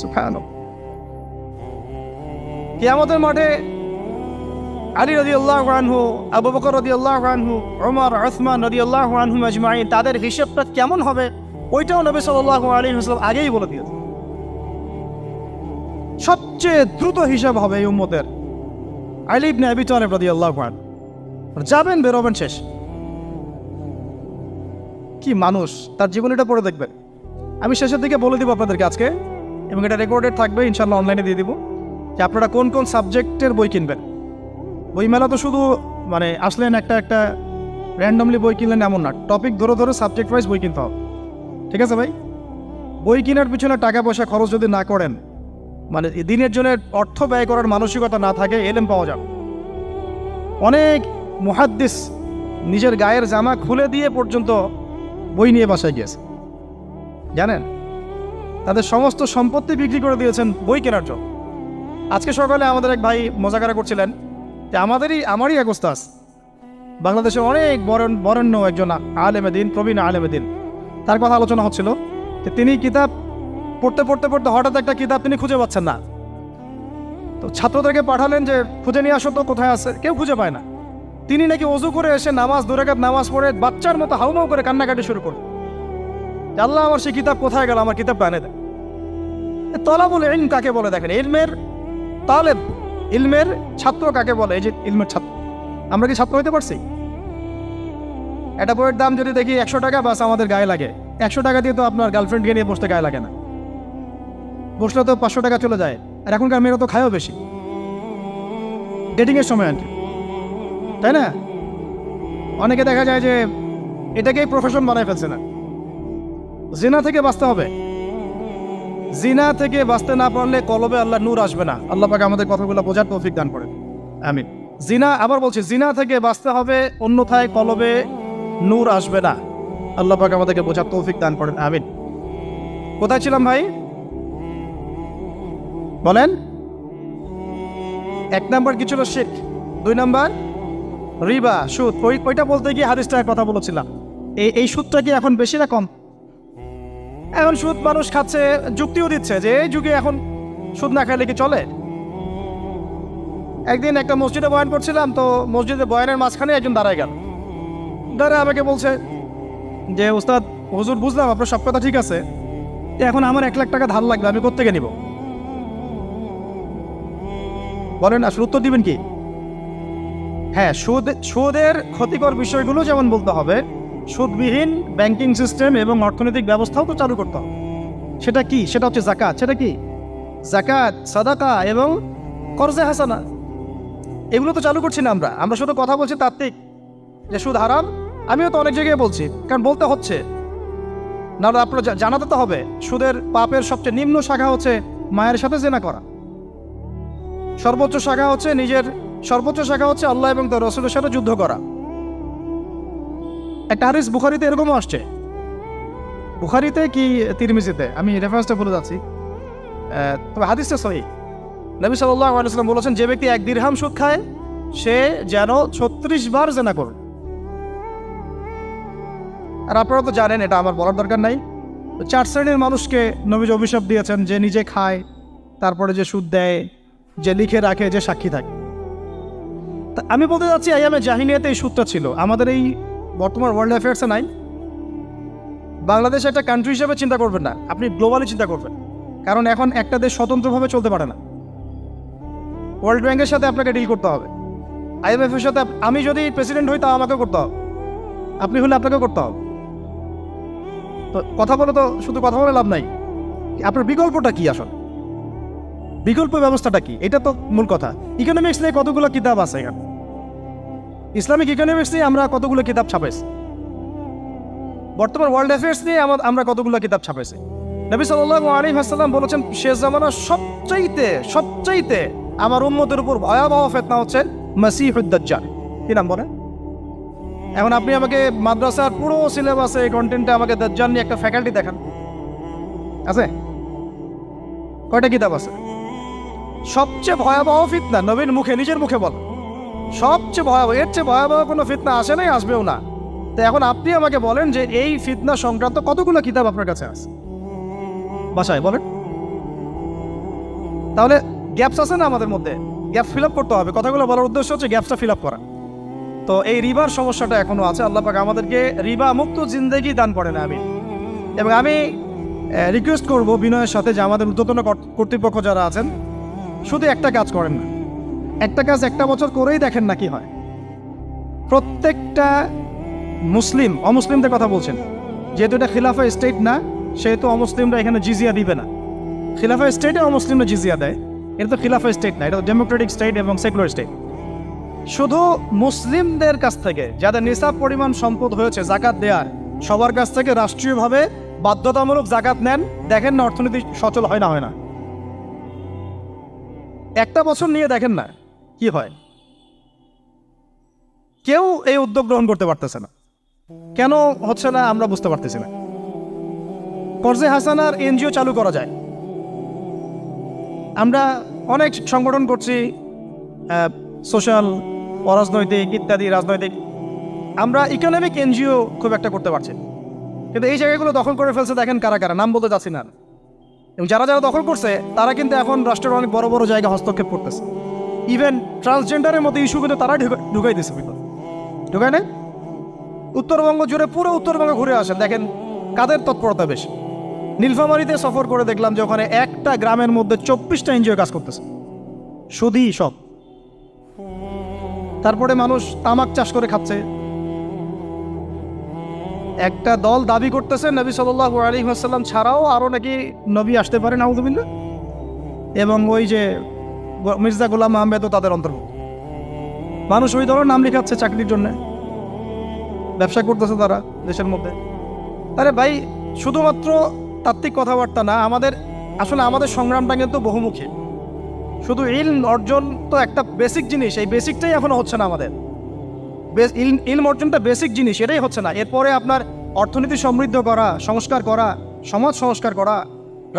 সুবহানাল্লাহ। কিয়ামতের মাঠে আলী রাদিয়াল্লাহু আনহু, আবু বকর রাদিয়াল্লাহু আনহু, ওমর, উসমান রাদিয়াল্লাহু আনহুম আজমাইন, তাদের হিসাবটা কেমন হবে ওইটাও নবী সাল্লাল্লাহু আলাইহি ওয়াসাল্লাম আগেই বলে দিয়েছে। সবচেয়ে দ্রুত হিসাব হবে এই উম্মতের আলী ইবনে আবি তালিব রাদিয়াল্লাহু আনহু। যাবেন, বেরোবেন, শেষ। কি মানুষ, তার জীবনীটা পড়ে দেখবেন। আমি শেষের দিকে বলে দিব আপনাদেরকে আজকে, এবং এটা রেকর্ডেড থাকবে, ইনশাল্লাহ অনলাইনে দিয়ে দিব, যে আপনারা কোন কোন সাবজেক্টের বই কিনবেন। বইমেলা তো শুধু মানে আসলেন একটা র্যান্ডমলি বই কিনলেন এমন না, টপিক ধরে ধরে সাবজেক্ট ওয়াইজ বই কিনতে হবে। ঠিক আছে ভাই? বই কেনার পিছনে টাকা পয়সা খরচ যদি না করেন, মানে দিনের জন্য অর্থ ব্যয় করার মানসিকতা না থাকে, এলেম পাওয়া যাবে। অনেক মুহাদ্দিস নিজের গায়ের জামা খুলে দিয়ে পর্যন্ত বই নিয়ে বাসায় গিয়েছে, জানেন? তাদের সমস্ত সম্পত্তি বিক্রি করে দিয়েছেন বই কেনার জন্য। আজকে সকালে আমাদের এক ভাই মজাকারা করছিলেন যে আমারই এক ওস্তাদ, বাংলাদেশের অনেক বরেণ্য একজন আলেমে দিন, প্রবীণ আলেমে দিন, তার কথা আলোচনা হচ্ছিল যে তিনি কিতাব পড়তে পড়তে পড়তে হঠাৎ একটা কিতাব তিনি খুঁজে পাচ্ছেন না। তো ছাত্রদেরকে পাঠালেন যে খুঁজে নিয়ে আসো তো, কোথায় আছে, কেউ খুঁজে পায় না। তিনি নাকি ওযু করে এসে নামাজ, 2 রাকাত নামাজ পড়ে বাচ্চার মতো হাউমাউ করে কান্নাকাটি শুরু করলেন, আল্লাহ আমার সেই কিতাব কোথায় গেল, আমার কিতাবটা এনে দেন। তলাবুল ইলম কাকে বলে দেখেন, ইলমের তালেব, ইলমের ছাত্র কাকে বলে? এই যে ইলমের ছাত্র, আমরা কি ছাত্র হইতে পারছি? একটা বইয়ের দাম যদি দেখি 100 টাকা, বাস আমাদের গায়ে লাগে। 100 টাকা দিয়ে তো আপনার গার্লফ্রেন্ডকে নিয়ে বসতে গায়ে লাগে না, বসলে তো 500 টাকা চলে যায়। আর এখনকার মেয়েরা তো খায়ও বেশি ডেটিংয়ের সময়, আনটি, তাই না? অনেকে দেখা যায় যে এটাকেই প্রফেশন বানায় ফেলছে না। জিনা থেকে বাঁচতে হবে, জিনা থেকে বাঁচতে না পারলে কলবে আল্লাহ নূর আসবে না। আল্লাহ পাক আমাদের কথাগুলো বোঝার তৌফিক দান করেন, আমিন। জিনা, আবার বলছি, জিনা থেকে বাঁচতে হবে, অন্যথায় কলবে নূর আসবে না। আল্লাহ পাক আমাদেরকে বোঝার তৌফিক দান করেন, আমিন। কোথায় ছিলাম ভাই? বলেন। 1 নাম্বার কি ছিল? শিরক। 2 নাম্বার রিবা, সুদ। ওইটা বলতে গিয়ে হাদিসটার কথা বলেছিলাম। এই সুদটা কি এখন বেশি না কম? এখন সুদ মানুষ খাচ্ছে, যুক্তিও দিচ্ছে যে এই যুগে এখন সুদ না খাইলে কি চলে। একদিন একটা মসজিদে বয়ান করছিলাম, তো মসজিদে বয়ানের মাঝখানে একজন দাঁড়ায় গেল, দাঁড়ায় আমাকে বলছে যে উস্তাদ, হুজুর বুঝলাম আপনার সব কথা ঠিক আছে, এখন আমার 1 লাখ টাকা ধার লাগবে, আমি কোত্থেকে নিব? বলেন, আসলে উত্তর দিবেন কি? হ্যাঁ, সুদের ক্ষতিকর বিষয়গুলো যেমন বলতে হবে, সুদবিহীন ব্যাংকিং সিস্টেম এবং অর্থনৈতিক ব্যবস্থাও তো চালু করতে হবে। সেটা কি? সেটা হচ্ছে যাকাত। সেটা কি? যাকাত, সাদাকা এবং কর্জে হাসানা, এগুলো তো চালু করছি না আমরা শুধু কথা বলছি তাত্ত্বিক যে সুদ হারাম। আমিও তো অনেক জায়গায় বলছি, কারণ বলতে হচ্ছে, না আপনারা জানাতে তো হবে। সুদের পাপের সবচেয়ে নিম্ন শাখা হচ্ছে মায়ের সাথে জেনা করা, সর্বোচ্চ শাখা হচ্ছে আল্লাহ এবং তার রাসূলের সাথে যুদ্ধ করা। একটা হাদিস বুখারীতে এরকমও আসছে, বুখারীতে কি তিরমিজিতে, আমি রেফারেন্সটা বলে যাচ্ছি, তবে হাদিসটা সহিহ। নবী সাল্লাল্লাহু আলাইহি ওয়াসাল্লাম বলেছেন, যে ব্যক্তি 1 দিরহাম সুদ খায় সে যেন 36 বার জেনা করে। আর আপনারা তো জানেন, এটা আমার বলার দরকার নাই, 4 শ্রেণীর মানুষকে নবীজি অভিশাপ দিয়েছেন, যে নিজে খায়, তারপরে যে সুদ দেয়, যে লিখে রাখে, যে সাক্ষী থাকে। আমি বলতে যাচ্ছি, আইয়ামে জাহিলিয়াতে এই সুদটা ছিল, আমাদের এই বর্তমান ওয়ার্ল্ড অ্যাফেয়ার্সে নাই। বাংলাদেশ একটা কান্ট্রি হিসেবে চিন্তা করবেন না, আপনি গ্লোবালি চিন্তা করবেন, কারণ এখন একটা দেশ স্বতন্ত্রভাবে চলতে পারে না। ওয়ার্ল্ড ব্যাংকের সাথে আপনাকে ডিল করতে হবে, IMF এর সাথে। আমি যদি প্রেসিডেন্ট হই, তা আমাকে করতে হবে, আপনি হলে আপনাকে করতে হবে। তো কথা বলে তো শুধু কথা বলে লাভ নাই, আপনার বিকল্পটা কি? আসলে বিকল্প ব্যবস্থাটা কি? এটা তো মূল কথা। ইকোনমিক্স নিয়ে কতগুলো কিতাব আছে এখানে, ইসলামিক ইকোনমিক্স নিয়ে আমরা কতগুলো কিতাব ছাপাইছি, বর্তমান ওয়ার্ল্ড অ্যাফেয়ার্স নিয়ে আমরা কতগুলো কিতাব ছাপাইছি। নবী সাল্লাল্লাহু আলাইহি ওয়াসাল্লাম বলেছেন, শেষ জামানার সবচাইতে আমার উম্মতের উপর ভয়াবহ ফিতনা হচ্ছে মাসিহুদ দাজ্জাল। কি নাম বলেন? এখন আপনি আমাকে মাদ্রাসার পুরো সিলেবাসে কন্টেন্টে আমাকে দাজ্জাল নিয়ে একটা ফ্যাকাল্টি দেখান, আছে? কয়টা কিতাব আছে? সবচেয়ে ভয়াবহ ফিতনা নবীর মুখে, নিজের মুখে বল, সবচেয়ে ভয়াবহ, এর চেয়ে ভয়াবহ কোনো ফিতনা আসে নাই, আসবেও না। তো এখন আপনি আমাকে বলেন যে এই ফিতনা সংক্রান্ত কতগুলো কিতাব আপনার কাছে আছে বাসায়, বলেন। তাহলে গ্যাপস আছে না আমাদের মধ্যে? গ্যাপ ফিল আপ করতে হবে। কথাগুলো বলার উদ্দেশ্য হচ্ছে গ্যাপটা ফিল আপ করা। তো এই রিবার সমস্যাটা এখনও আছে। আল্লাহ পাক আমাদেরকে রিবা মুক্ত জিন্দেগি দান করে না। এবং আমি রিকোয়েস্ট করব বিনয়ের সাথে যে আমাদের ঊর্ধ্বতন কর্তৃপক্ষ যারা আছেন, শুধু একটা কাজ করেন না, একটা কাজ একটা বছর করেই দেখেন না কি হয়। প্রত্যেকটা মুসলিম, অমুসলিমদের কথা বলছেন, যেহেতু এটা খিলাফা স্টেট না, সেহেতু অমুসলিমরা এখানে জিজিয়া দিবে না। খিলাফা স্টেটে অমুসলিমরা জিজিয়া দেয়, এটা তো খিলাফা স্টেট না, এটা তো ডেমোক্রেটিক স্টেট এবং সেকুলার স্টেট। শুধু মুসলিমদের কাছ থেকে যাদের নিসাব পরিমাণ সম্পদ হয়েছে জাকাত দেওয়ার, সবার কাছ থেকে রাষ্ট্রীয়ভাবে বাধ্যতামূলক জাকাত নেন, দেখেন না অর্থনীতি সচল হয় না হয় না। একটা বছর নিয়ে দেখেন না কি হয়। কেউ এই উদ্যোগ গ্রহণ করতে পারতেছে না। কেন হচ্ছে না আমরা বুঝতে পারতেছি না। কর্জে হাসানার এনজিও চালু করা যায়। আমরা অনেক সংগঠন করছি, সোশ্যাল, অরাজনৈতিক ইত্যাদি রাজনৈতিক। আমরা ইকোনমিক এনজিও খুব একটা করতে পারছি, কিন্তু এই জায়গাগুলো দখল করে ফেলছে। দেখেন কারা কারা, নাম বলতে যাচ্ছি না। এবং যারা যারা দখল করছে তারা কিন্তু এখন রাষ্ট্রের অনেক বড় বড় জায়গা হস্তক্ষেপ করতেছে। ইভেন ট্রান্সজেন্ডারের মতো ইস্যু কিন্তু তারা ঢুকাই দিচ্ছে। ঢুকায় না? উত্তরবঙ্গ জুড়ে, পুরো উত্তরবঙ্গ ঘুরে আসেন, দেখেন কাদের তৎপরতা বেশি। নীলফামারীতে সফর করে দেখলাম যে ওখানে একটা গ্রামের মধ্যে 24টা এনজিও কাজ করতেছে, শুধুই সব। তারপরে মানুষ তামাক চাষ করে খাচ্ছে। একটা দল দাবি করতেছে নবী সাল্লাল্লাহু আলাইহি ওয়াসাল্লাম ছাড়াও আরও নাকি নবী আসতে পারে, নাউযুবিল্লাহ। এবং ওই যে মির্জা গোলাম আহমেদও তাদের অন্তর্ভুক্ত। মানুষ ওই দলের নাম লেখাচ্ছে চাকরির জন্য, ব্যবসা করতেছে তারা দেশের মধ্যে। আরে ভাই, শুধুমাত্র তাত্ত্বিক কথাবার্তা না, আসলে আমাদের সংগ্রামটা কিন্তু বহুমুখী। শুধু ইলম অর্জন তো একটা বেসিক জিনিস, এই বেসিকটাই এখনো হচ্ছে না আমাদের। ইলম অর্জনটা বেসিক জিনিস, এটাই হচ্ছে না। এরপরে আপনার অর্থনীতি সমৃদ্ধ করা, সংস্কার করা, সমাজ সংস্কার করা,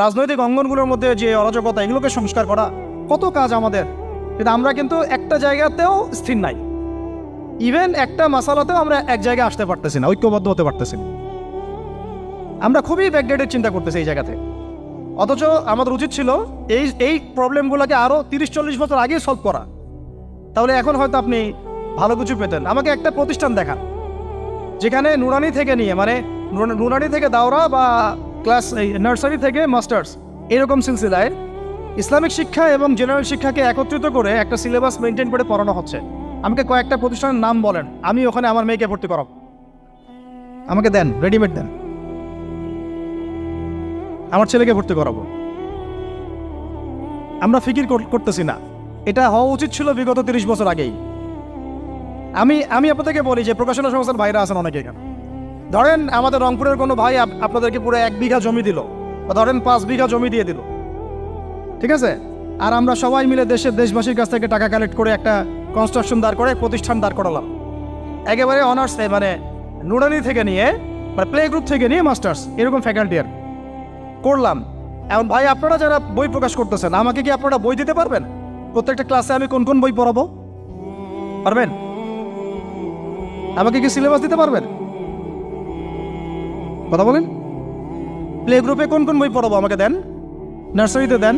রাজনৈতিক অঙ্গনগুলোর মধ্যে যে অরাজকতা, এগুলোকে সংস্কার করা, কত কাজ আমাদের। কিন্তু আমরা কিন্তু একটা জায়গাতেও স্থির নাই। ইভেন একটা মাসালাতেও আমরা এক জায়গায় আসতে পারতেছি না, ঐক্যবদ্ধ হতে পারতেছি না। আমরা খুবই ব্যাকডেটেড চিন্তা করতেছি এই জায়গাতে। অথচ আমাদের উচিত ছিল এই প্রবলেমগুলোকে আরও 30-40 বছর আগেই সলভ করা। তাহলে এখন হয়তো আপনি ভালো কিছু পেতেন। আমাকে একটা প্রতিষ্ঠান দেখান যেখানে নুরানি থেকে নিয়ে, মানে নুরানি থেকে দাওরা বা ক্লাস নার্সারি থেকে মাস্টার্স, এরকম সিলসিলায় ইসলামিক শিক্ষা এবং জেনারেল শিক্ষাকে একত্রিত করে একটা সিলেবাস মেনটেন করে পড়ানো হচ্ছে। আমাকে কয়েকটা প্রতিষ্ঠানের নাম বলেন, আমি ওখানে আমার মেয়েকে ভর্তি করাবো। আমাকে দেন, রেডিমেড দেন, আমার ছেলেকে ভর্তি করাবো। আমরা ফিকির করতেছি না। এটা হওয়া উচিত ছিল বিগত 30 বছর আগেই। আমি আপনাদেরকে বলি যে প্রকাশনা সংস্থার ভাইরা আছেন অনেকে এখানে। ধরেন আমাদের রংপুরের কোনো ভাই আপনাদেরকে পুরো 1 বিঘা জমি দিল, বা ধরেন 5 বিঘা জমি দিয়ে দিল, ঠিক আছে? আর আমরা সবাই মিলে দেশবাসীর কাছ থেকে টাকা কালেক্ট করে একটা কনস্ট্রাকশন দাঁড় করে, প্রতিষ্ঠান দাঁড় করালাম। একেবারে অনার্স, মানে নুরানি থেকে নিয়ে, মানে প্লে গ্রুপ থেকে নিয়ে মাস্টার্স, এরকম ফ্যাকাল্টি আর করলাম। এখন ভাই আপনারা যারা বই প্রকাশ করতেছেন, আমাকে কি আপনারা বই দিতে পারবেন? প্রত্যেকটা ক্লাসে আমি কোন কোন বই পড়াবো পারবেন? আমাকে কি সিলেবাস দিতে পারবেন? কথা বলেন। প্লে গ্রুপে কোন কোন বই পড়াবো আমাকে দেন। নার্সারিতে দেন,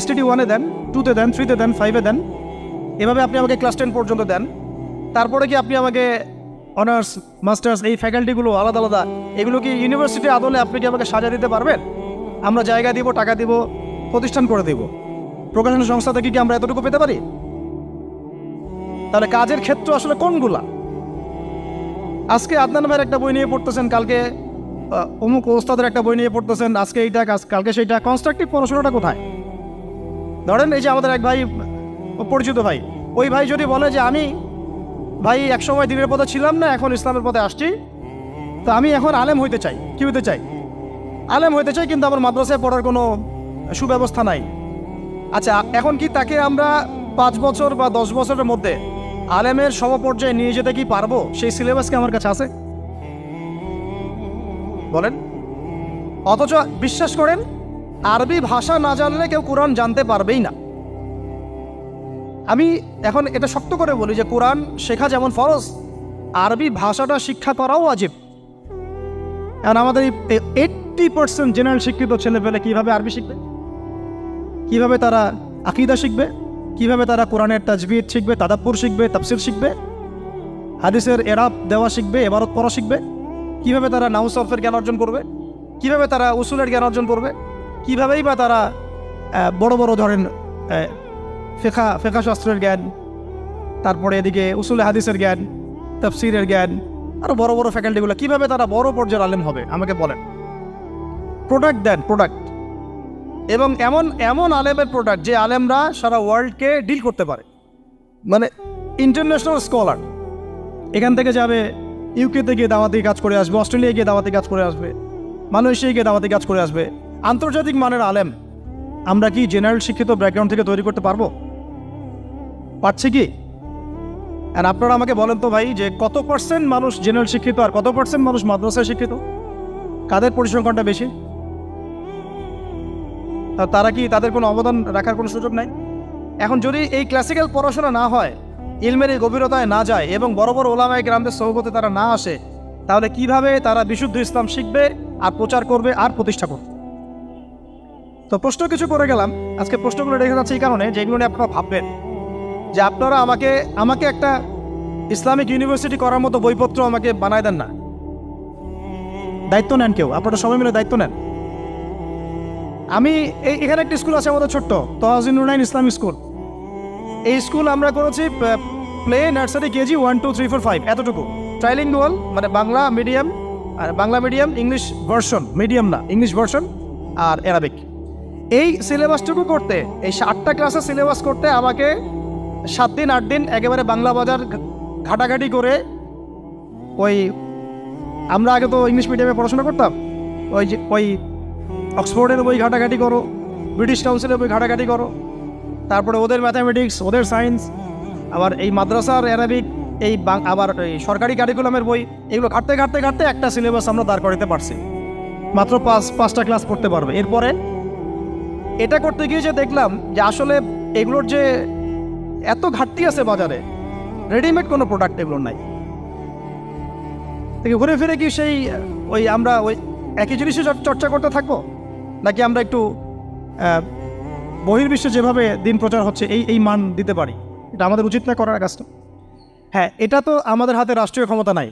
STD 1-এ দেন, 2-তে দেন, 3-তে দেন, 5-এ দেন। এভাবে আপনি আমাকে ক্লাস 10 পর্যন্ত দেন। তারপরে কি আপনি আমাকে অনার্স, মাস্টার্স, এই ফ্যাকাল্টিগুলো আলাদা আলাদা, এগুলো কি ইউনিভার্সিটি আদলে আপনি কি আমাকে সাজা দিতে পারবেন? আমরা জায়গা দিব, টাকা দিব, প্রতিষ্ঠান করে দিব। প্রকাশনা সংস্থা থেকে কি আমরা এতটুকু পেতে পারি? তাহলে কাজের ক্ষেত্র আসলে কোনগুলা? আজকে আদনান ভাইয়ের একটা বই নিয়ে পড়তেছেন, কালকে অমুক ওস্তাদের একটা বই নিয়ে পড়তেছেন, আজকে এইটা, কালকে সেইটা। কনস্ট্রাকটিভ পড়াশোনাটা কোথায়? ধরেন এই যে আমাদের এক ভাই, পরিচিত ভাই, ওই ভাই যদি বলে যে আমি ভাই একসময় দিনের পথে ছিলাম না, এখন ইসলামের পথে আসছি, তো আমি এখন আলেম হইতে চাই। কি হইতে চাই? আলেম হইতে চাই, কিন্তু আমার মাদ্রাসায় পড়ার কোনো সুব্যবস্থা নাই। আচ্ছা, এখন কি তাকে আমরা 5 বছর বা 10 বছরের মধ্যে আলেমের সমপর্যায়ে নিয়ে যেতে কি পারবো? সেই সিলেবাস কি আমার কাছে আছে? বলেন। অথচ বিশ্বাস করেন, আরবি ভাষা না জানলে কেউ কোরআন জানতে পারবেই না। আমি এখন এটা শক্ত করে বলি যে কোরআন শেখা যেমন ফরজ, আরবি ভাষাটা শিক্ষা করাও ওয়াজিব। এখন আমাদের 80% জেনারেল শিক্ষিত ছেলেপেলে কিভাবে আরবি শিখবে? কিভাবে তারা আকীদা শিখবে? কিভাবে তারা কোরআনের তাজবিদ শিখবে, তাদাব্বুর শিখবে, তাফসির শিখবে, হাদিসের এরাব দেওয়া শিখবে, এবারত পড়া শিখবে, কিভাবে তারা নাহু সরফের জ্ঞান অর্জন করবে, কিভাবে তারা উসুলের জ্ঞান অর্জন করবে, কিভাবেই বা তারা বড় বড় ধরেন ফেকা শাস্ত্রের জ্ঞান, তারপরে এদিকে উসুলে হাদিসের জ্ঞান, তাফসিরের জ্ঞান, আরও বড় বড় ফ্যাকাল্টিগুলো, কিভাবে তারা বড় পর্যায়ের আলেম হবে আমাকে বলেন। প্রোডাক্ট দেন, প্রোডাক্ট, এবং এমন এমন আলেমের প্রোডাক্ট যে আলেমরা সারা ওয়ার্ল্ডকে ডিল করতে পারে, মানে ইন্টারন্যাশনাল স্কলার। এখান থেকে যাবে ইউকেতে গিয়ে দাওয়াতি কাজ করে আসবে, অস্ট্রেলিয়ায় গিয়ে দাওয়াতি কাজ করে আসবে, মালয়েশিয়ায় গিয়ে দাওয়াতি কাজ করে আসবে, আন্তর্জাতিক মানের আলেম আমরা কি জেনারেল শিক্ষিত ব্যাকগ্রাউন্ড থেকে তৈরি করতে পারবো? পারছি কি? আর আপনারা আমাকে বলেন তো ভাই, যে কত পার্সেন্ট মানুষ জেনারেল শিক্ষিত আর কত পার্সেন্ট মানুষ মাদ্রাসায় শিক্ষিত? কাদের পরিসংখ্যানটা বেশি? তারা কি, তাদের কোনো অবদান রাখার কোনো সুযোগ নাই? এখন যদি এই ক্লাসিক্যাল পড়াশোনা না হয়, ইলমের এই গভীরতায় না যায় এবং বড় বড় ওলামায়ে কেরামদের সোহবতে তারা না আসে, তাহলে কিভাবে তারা বিশুদ্ধ ইসলাম শিখবে আর প্রচার করবে আর প্রতিষ্ঠা করবে? তো প্রশ্ন কিছু করে গেলাম। আজকে প্রশ্নগুলো রেখে যাচ্ছে এই কারণে, যেগুলো নিয়ে আপনারা ভাববেন যে আপনারা আমাকে একটা ইসলামিক ইউনিভার্সিটি করার মতো বইপত্র আমাকে বানায় দেন না। দায়িত্ব নেন কেউ, আপনারা সবাই মিলে দায়িত্ব নেন। আমি এখানে একটা স্কুল আছে আমাদের ছোট্ট, তহাজিন নুরাইন ইসলামিক স্কুল। এই স্কুল আমরা করেছি প্লে, নার্সারি, কেজি 1, 2, 3, 4, 5 এতটুকু। ট্রাইলিঙ্গুয়াল, মানে বাংলা মিডিয়াম, আর Bangla medium English version, medium না ইংলিশ ভার্সন, আর অ্যারাবিক। এই সিলেবাসটুকু করতে, এই 8টা ক্লাসের সিলেবাস করতে আমাকে 7 দিন 8 দিন একেবারে বাংলা বাজার ঘাটাঘাটি করে, ওই আমরা আগে তো ইংলিশ মিডিয়ামে পড়াশোনা করতাম, ওই অক্সফোর্ডের বই ঘাটাঘাটি করো, ব্রিটিশ কাউন্সিলের বই ঘাটাঘাটি করো, তারপরে ওদের ম্যাথামেটিক্স, ওদের সায়েন্স, আবার এই মাদ্রাসার অ্যারাবিক, আবার এই সরকারি কারিকুলামের বই, এগুলো ঘাটতে ঘাটতে ঘাটতে একটা সিলেবাস আমরা দাঁড় করাতে পারছি। মাত্র 5টা ক্লাস পড়তে পারবে। এরপরে এটা করতে গিয়ে যে দেখলাম যে আসলে এগুলোর যে এত ঘাটতি আছে বাজারে, রেডিমেড কোনো প্রোডাক্ট এগুলোর নাই। ঘুরে ফিরে কি সেই আমরা একই জিনিসই চর্চা করতে থাকবো, নাকি আমরা একটু বহির্বিশ্বে যেভাবে দিন প্রচার হচ্ছে এই মান দিতে পারি? এটা আমাদের উচিত না করার কাজটা? হ্যাঁ, এটা তো আমাদের হাতে রাষ্ট্রীয় ক্ষমতা নাই,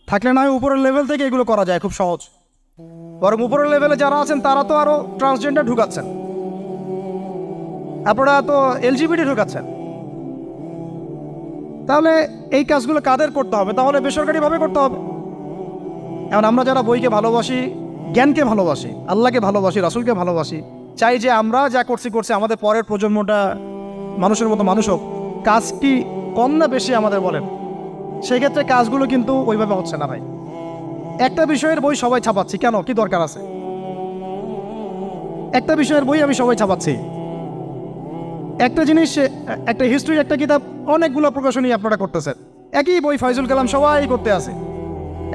থাকলে না হয় উপরের লেভেল থেকে এগুলো করা যায় খুব সহজ। বরং উপরের লেভেলে যারা আছেন তারা তো আরও ট্রান্সজেন্ডার ঢুকাচ্ছেন, আপনারা তো এলজিবিটি ঢুকাচ্ছেন। তাহলে এই কাজগুলো কাদের করতে হবে? তাহলে বেসরকারিভাবে করতে হবে। এখন আমরা যারা বইকে ভালোবাসি, জ্ঞানকে ভালোবাসি, আল্লাহকে ভালোবাসি, রাসূলকে ভালোবাসি, চাই যে আমরা যা করছি আমাদের পরের প্রজন্মটা মানুষের মতো মানুষ হোক। কাজ কি কম না বেশি আমাদের বলেন? সেই ক্ষেত্রে কাজগুলো কিন্তু ওইভাবে হচ্ছে না ভাই। একটা বিষয়ের বই সবাই ছাপাচ্ছি, কেন? কি দরকার আছে? একটা বিষয়ের বই আমি সবাই ছাপাচ্ছি। একটা জিনিস, একটা হিস্ট্রি, একটা কিতাব, অনেকগুলো প্রকাশনী আপনারা করতেছেন। একই বই ফাইজুল কালাম সবাই করতে আছে।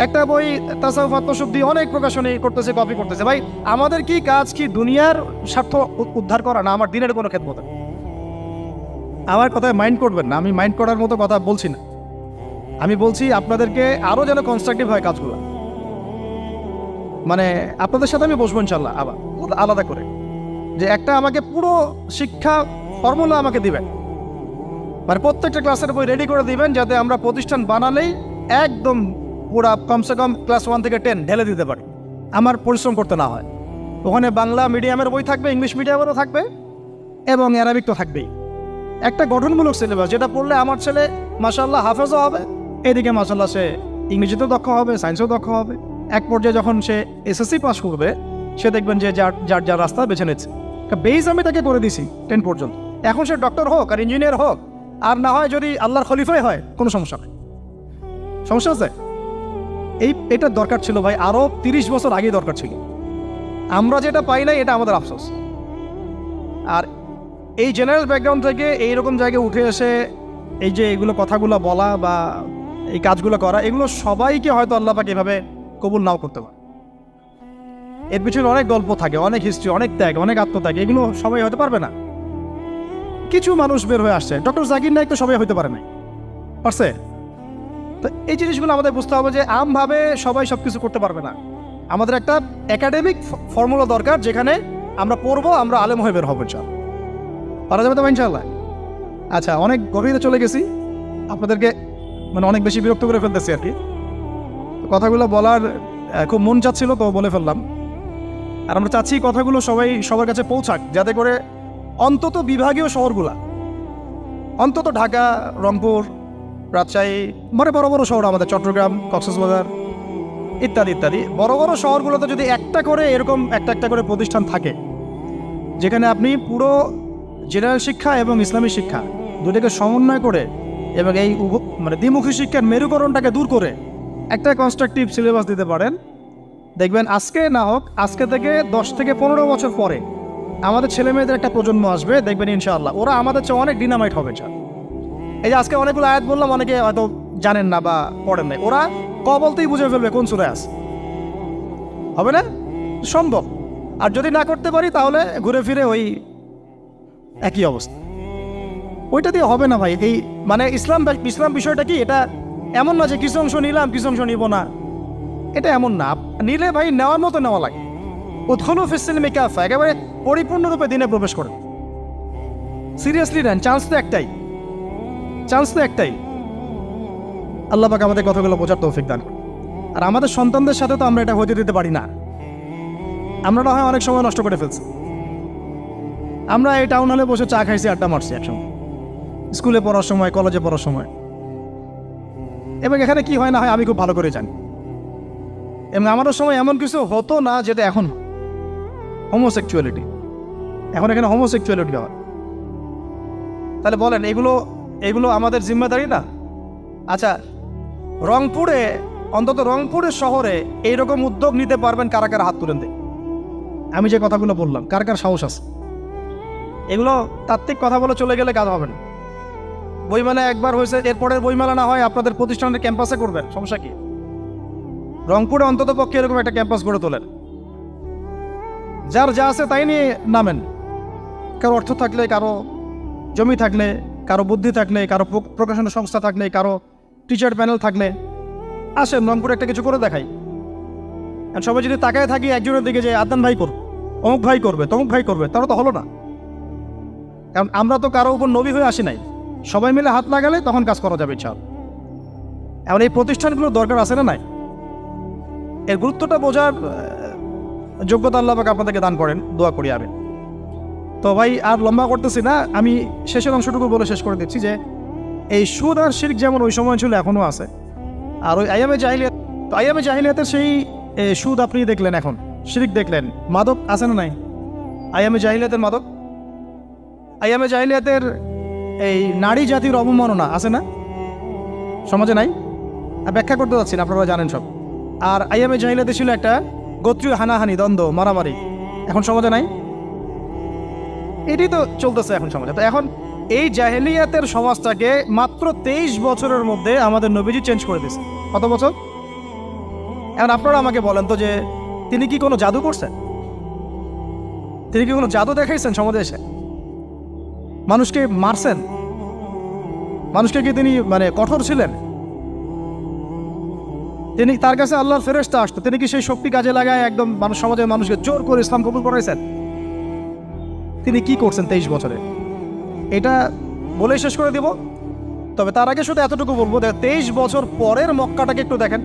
একটা বই তাসাউফ আত্মশুদ্ধি, অনেক প্রকাশনী করতেছে, কপি করতেছে। ভাই আমাদের কি কাজ? কি দুনিয়ার স্বার্থ উদ্ধার করা, না আমার দিনের কোনো খেদমত? আমার কথায় মাইন্ড করবেন না, আমি মাইন্ড করার মতো কথা বলছি না। আমি বলছি আপনাদেরকে আরও যেন কনস্ট্রাকটিভ হয় কাজগুলো। মানে আপনাদের সাথে আমি বসবো ইনশাল্লাহ আবার আলাদা করে, যে একটা আমাকে পুরো শিক্ষা ফর্মুলা আমাকে দিবেন, মানে প্রত্যেকটা ক্লাসের বই রেডি করে দিবেন, যাতে আমরা প্রতিষ্ঠান বানালেই একদম পুরা কমসে কম ক্লাস 1 থেকে 10 ঢেলে দিতে পারি, আমার পরিশ্রম করতে না হয়। ওখানে বাংলা মিডিয়ামের বই থাকবে, ইংলিশ মিডিয়ামেরও থাকবে, এবং অ্যারাবিক তো থাকবেই। একটা গঠনমূলক সিলেবাস, যেটা পড়লে আমার ছেলে মাশাআল্লাহ হাফেজও হবে, এদিকে মাশাআল্লাহ সে ইংরেজিতেও দক্ষ হবে, সায়েন্সেও দক্ষ হবে। এক পর্যায়ে যখন সে এসএসসি পাস করবে, সে দেখবেন যে যার রাস্তা বেছে নিচ্ছে। বেস আমি তাকে করে দিছি 10 পর্যন্ত। এখন সে ডক্টর হোক আর ইঞ্জিনিয়ার হোক, আর না হয় যদি আল্লাহর খলিফাই হয়, কোনো সমস্যা নেই। সমস্যা আছে? এটা দরকার ছিল ভাই, আরও 30 বছর আগেই দরকার ছিল। আমরা যেটা পাই নাই, এটা আমাদের আফসোস। আর এই জেনারেল ব্যাকগ্রাউন্ড থেকে এইরকম জায়গায় উঠে এসে এই যে এগুলো কথাগুলো বলা বা এই কাজগুলো করা, এগুলো সবাইকে হয়তো আল্লাহ পাক এভাবে কবুল নাও করতে পারে। এর পিছনে অনেক গল্প থাকে, অনেক হিস্ট্রি, অনেক ত্যাগ, অনেক আত্মত্যাগ, এগুলো সবাই হতে পারবে না। কিছু মানুষ বের হয়ে আসছে, ডক্টর জাকির নাইক তো সবাই হতে পারে নাই, পারছে? তো এই জিনিসগুলো আমাদের বুঝতে হবে যে আমভাবে সবাই সব কিছু করতে পারবে না। আমাদের একটা একাডেমিক ফর্মুলা দরকার, যেখানে আমরা পড়বো, আমরা আলেম হয়ে বের হবো। পারা যাবে তো ইনশাআল্লাহ? আচ্ছা, অনেক গভীরে চলে গেছি, আপনাদেরকে মানে অনেক বেশি বিরক্ত করে ফেলতেছি আর কি। কথাগুলো বলার খুব মন চাচ্ছিল, তো বলে ফেললাম। আর আমরা চাচ্ছি কথাগুলো সবার কাছে পৌঁছাক, যাতে করে অন্তত বিভাগীয় শহরগুলা, অন্তত ঢাকা, রংপুর, রাজশাহী, মানে বড় বড় শহর আমাদের চট্টগ্রাম, কক্সবাজার ইত্যাদি ইত্যাদি বড় বড় শহরগুলোতে যদি একটা করে এরকম একটা করে প্রতিষ্ঠান থাকে, যেখানে আপনি পুরো জেনারেল শিক্ষা এবং ইসলামী শিক্ষা দুটোকে সমন্বয় করে এবং এই মানে দ্বিমুখী শিক্ষার মেরুকরণটাকে দূর করে একটা কনস্ট্রাকটিভ সিলেবাস দিতে পারেন, দেখবেন আজকে না হোক, আজকে থেকে 10 থেকে 15 বছর পরে আমাদের ছেলে মেয়েদের একটা প্রজন্ম আসবে, দেখবেন ইনশাআল্লাহ ওরা আমাদের চেয়ে অনেক ডিনামাইট হবে। এই যে আজকে অনেকগুলো আয়াত বললাম, অনেকে হয়তো জানেন না বা পড়েন নাই, ওরা বলতেই বুঝে ফেলবে কোন সূরায় আছে। হবে না? সম্ভব। আর যদি না করতে পারি তাহলে ঘুরে ফিরে ওই একই অবস্থা। ওইটা দিয়ে হবে না ভাই। এই মানে ইসলাম বিষয়টা কি, এটা এমন না যে কিছু অংশ নিলাম কিছু অংশ নিব না, এটা এমন না। নিলে ভাই নেওয়ার মতো নেওয়া লাগে। উদখুলু ফিস-সিলমি কাফা, একেবারে পরিপূর্ণরূপে দিনে প্রবেশ করেন। সিরিয়াসলি নেন, চান্স তো একটাই। আল্লাহ পাক আমাদের কথাগুলো বোঝার তৌফিক দান করুন। আর আমাদের সন্তানদের সাথে তো আমরা এটা হতে দিতে পারি না। আমরা না হয় অনেক সময় নষ্ট করে ফেলছি। আমরা এই টাউন হলে বসে চা খাইছি, আড্ডা মারছি একসময়, স্কুলে পড়ার সময়, কলেজে পড়ার সময়। এবং এখানে কি হয় না হয় আমি খুব ভালো করে জানি। এবং আমারও সময় এমন কিছু হতো না যেটা এখন হোমোসেক্সুয়ালিটি, এখন এখানে হোমোসেক্সুয়ালিটি হয়। তাহলে বলেন এগুলো আমাদের জিম্মেদারি না? আচ্ছা, রংপুরে, অন্তত রংপুরের শহরে এইরকম উদ্যোগ নিতে পারবেন কারা কারা? হাত তুলেন দেয়। আমি যে কথাগুলো বললাম, কার কার সাহস আছে? এগুলো তাত্ত্বিক কথা বলে চলে গেলে কাজ হবে না। বইমেলা একবার হয়েছে, এরপরের বইমেলা না হয় আপনাদের প্রতিষ্ঠানের ক্যাম্পাসে করবেন, সমস্যা কি? রংপুরে অন্তত পক্ষে এরকম একটা ক্যাম্পাস গড়ে তোলেন। যার যা আছে তাই নিয়ে নামেন। কারো অর্থ থাকলে, কারো জমি থাকলে, কারো বুদ্ধি থাকলে, কারো প্রকাশনা সংস্থা থাকলে, কারো টিচার প্যানেল থাকলে আসেন, রংপুরে একটা কিছু করে দেখাই। আর সবাই যদি তাকায় থাকি একজনের দিকে, যে আদনান ভাই করবে, অমুক ভাই করবে, তমুক ভাই করবে, তারা তো হলো না। কারণ আমরা তো কারো উপর নবী হয়ে আসি নাই। সবাই মিলে হাত লাগালে তখন কাজ করা যাবে ইনশাআল্লাহ। এমন এই প্রতিষ্ঠানগুলোর দরকার আছে না নাই? এর গুরুত্বটা বোঝার যোগ্যতা আল্লাহ পাক আপনাদেরকে দান করেন, দোয়া করি আমি। তো ভাই আর লম্বা করতেছি না, আমি শেষের অংশটুকু বলে শেষ করে দিচ্ছি যে এই সুদ আর শিরক যেমন ওই সময় ছিল এখনও আছে। আর ওই আইয়ামে জাহিলিয়াতের সেই সুদ আপনি দেখলেন, এখন শিরক দেখলেন, মাদক আছে না নাই? আইয়ামে জাহিলিয়াতের মাদক, আইয়ামে জাহিলিয়াতের এই নারী জাতির অবমাননা আছে না সমাজে? নাই? ব্যাখ্যা করতে যাচ্ছি না, আপনারা জানেন সব। আর আইয়ামে জাহিলিয়াতে ছিল একটা গোত্রীয় হানাহানি, দ্বন্দ্ব, মারামারি, এখন সমাজে নাই? এটাই তো চলতেছে এখন সমাজে। তো এখন এই জাহেলিয়াতের সমাজটাকে মাত্র 23 বছরের মধ্যে আমাদের নবীজি চেঞ্জ করে দিয়েছে। কত বছর? এখন আপনারা আমাকে বলেন তো যে তিনি কি কোনো জাদু করছেন? তিনি কি কোনো জাদু দেখাইছেন সমাজে এসে? মানুষকে মারছেন? মানুষকে কি তিনি মানে কঠোর ছিলেন? তিনি, তার কাছে আল্লাহর ফেরেশতা আসতো, তিনি কি সেই শক্তি কাজে লাগায় একদম সমাজের মানুষকে জোর করে ইসলাম কবুল করাইছেন? তিনি কি করছেন 23 বছরে? এটা বলেই শেষ করে দিব। তবে তার আগে শুধু এতটুকু বলবো, 23 বছর পরের মক্কাটাকে একটু দেখেন।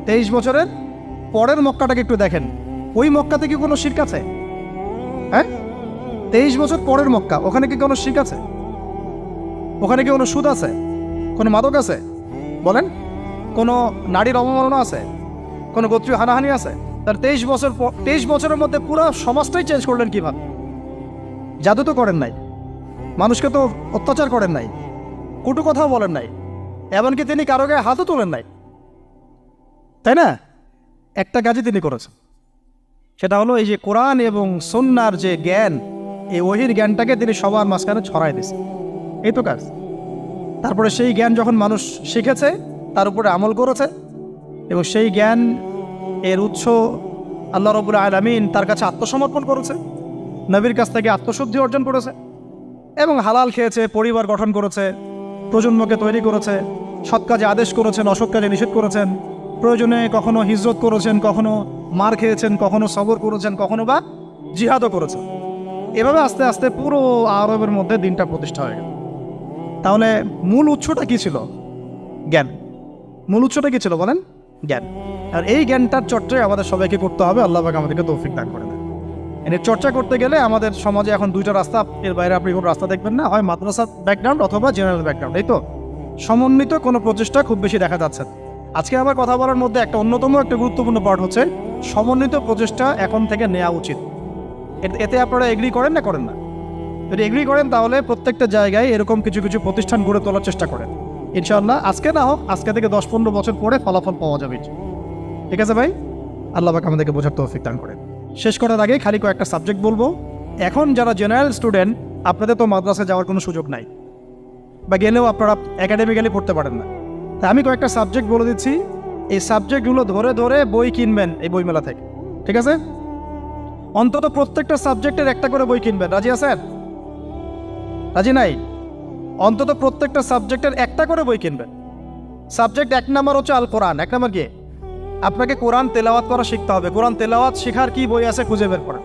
23 বছরের পরের মক্কাটাকে একটু দেখেন। ওই মক্কাতে কি কোনো শিরক আছে? হ্যাঁ, 23 বছর পরের মক্কা, ওখানে কি কোনো শিরক আছে? ওখানে কি কোনো সুদ আছে? কোনো মাদক আছে? বলেন, কোনো নারীর অবমাননা আছে? কোনো গোত্রীয় হানাহানি আছে? তার 23 বছরের মধ্যে পুরো সমাজটাই চেঞ্জ করলেন কিভাবে? জাদু তো করেন নাই, মানুষকে তো অত্যাচার করেন নাই, কটু কথাও বলেন নাই, এমনকি তিনি কারো গায়ে হাতও তোলেন নাই, তাই না? একটা কাজই তিনি করেছেন, সেটা হলো এই যে কোরআন এবং সুন্নাহর যে জ্ঞান, এই ওহীর জ্ঞানটাকে তিনি সবার মাঝখানে ছড়াই দিয়েছেন। এই তো কাজ। তারপরে সেই জ্ঞান যখন মানুষ শিখেছে, তার উপরে আমল করেছে, এবং সেই জ্ঞান এর উৎস আল্লাহ রাব্বুল আলামিন, তার কাছে আত্মসমর্পণ করেছে, নবীর কাছ থেকে আত্মশুদ্ধি অর্জন করেছে, এবং হালাল খেয়েছে, পরিবার গঠন করেছে, প্রজন্মকে তৈরি করেছে, সৎ কাজে আদেশ করেছেন, অসৎ কাজে নিষেধ করেছেন, প্রয়োজনে কখনো হিজরত করেছেন, কখনো মার খেয়েছেন, কখনো সবর করেছেন, কখনো বা জিহাদও করেছেন। এভাবে আস্তে আস্তে পুরো আরবের মধ্যে দিনটা প্রতিষ্ঠা হয়ে গেল। তাহলে মূল উৎসটা কী ছিল? জ্ঞান। মূল উৎসটা কী ছিল বলেন? জ্ঞান। আর এই জ্ঞানটার চর্চায় আমাদের সবাইকে করতে হবে। আল্লাহ পাক আমাদেরকে তৌফিক দান করে দেন। এর চর্চা করতে গেলে আমাদের সমাজে এখন দুইটা রাস্তা, এর বাইরে আপনি কোনো রাস্তা দেখবেন না, হয় মাদ্রাসা ব্যাকগ্রাউন্ড অথবা জেনারেল ব্যাকগ্রাউন্ড, এই তো। সমন্বিত কোনো প্রচেষ্টা খুব বেশি দেখা যাচ্ছে। আজকে আমার কথা বলার মধ্যে একটা অন্যতম একটা গুরুত্বপূর্ণ পার্ট হচ্ছে সমন্বিত প্রচেষ্টা এখন থেকে নেওয়া উচিত। এতে আপনারা এগ্রি করেন না করেন না? যদি এগ্রি করেন তাহলে প্রত্যেকটা জায়গায় এরকম কিছু কিছু প্রতিষ্ঠান গড়ে তোলার চেষ্টা করেন। ইনশাআল্লাহ আজকে না হোক, আজকে থেকে 10-15 বছর পরে ফলাফল পাওয়া যাবে। ঠিক আছে ভাই? আল্লাহ পাক আমাদেরকে বোঝার তৌফিক দান করেন। শেষ করার আগে খালি কয়েকটা সাবজেক্ট বলবো। এখন যারা জেনারেল স্টুডেন্ট, আপনাদের তো মাদ্রাসায় যাওয়ার কোনো সুযোগ নাই, বা গেলেও আপনারা একাডেমিক্যালি পড়তে পারেন না। তাই আমি কয়েকটা সাবজেক্ট বলে দিচ্ছি, এই সাবজেক্টগুলো ধরে ধরে বই কিনবেন এই বইমেলা থেকে। ঠিক আছে? অন্তত প্রত্যেকটা সাবজেক্টের একটা করে বই কিনবেন। রাজি আছেন? রাজি নাই? অন্তত প্রত্যেকটা সাবজেক্টের একটা করে বই কিনবেন। সাবজেক্ট 1 নম্বর হচ্ছে আল কোরআন। 1 নম্বর কি? আপনাকে কোরআন তেলাওয়াত করা শিখতে হবে। কোরআন তেলাওয়াত শেখার কি বই আছে খুঁজে বের করেন।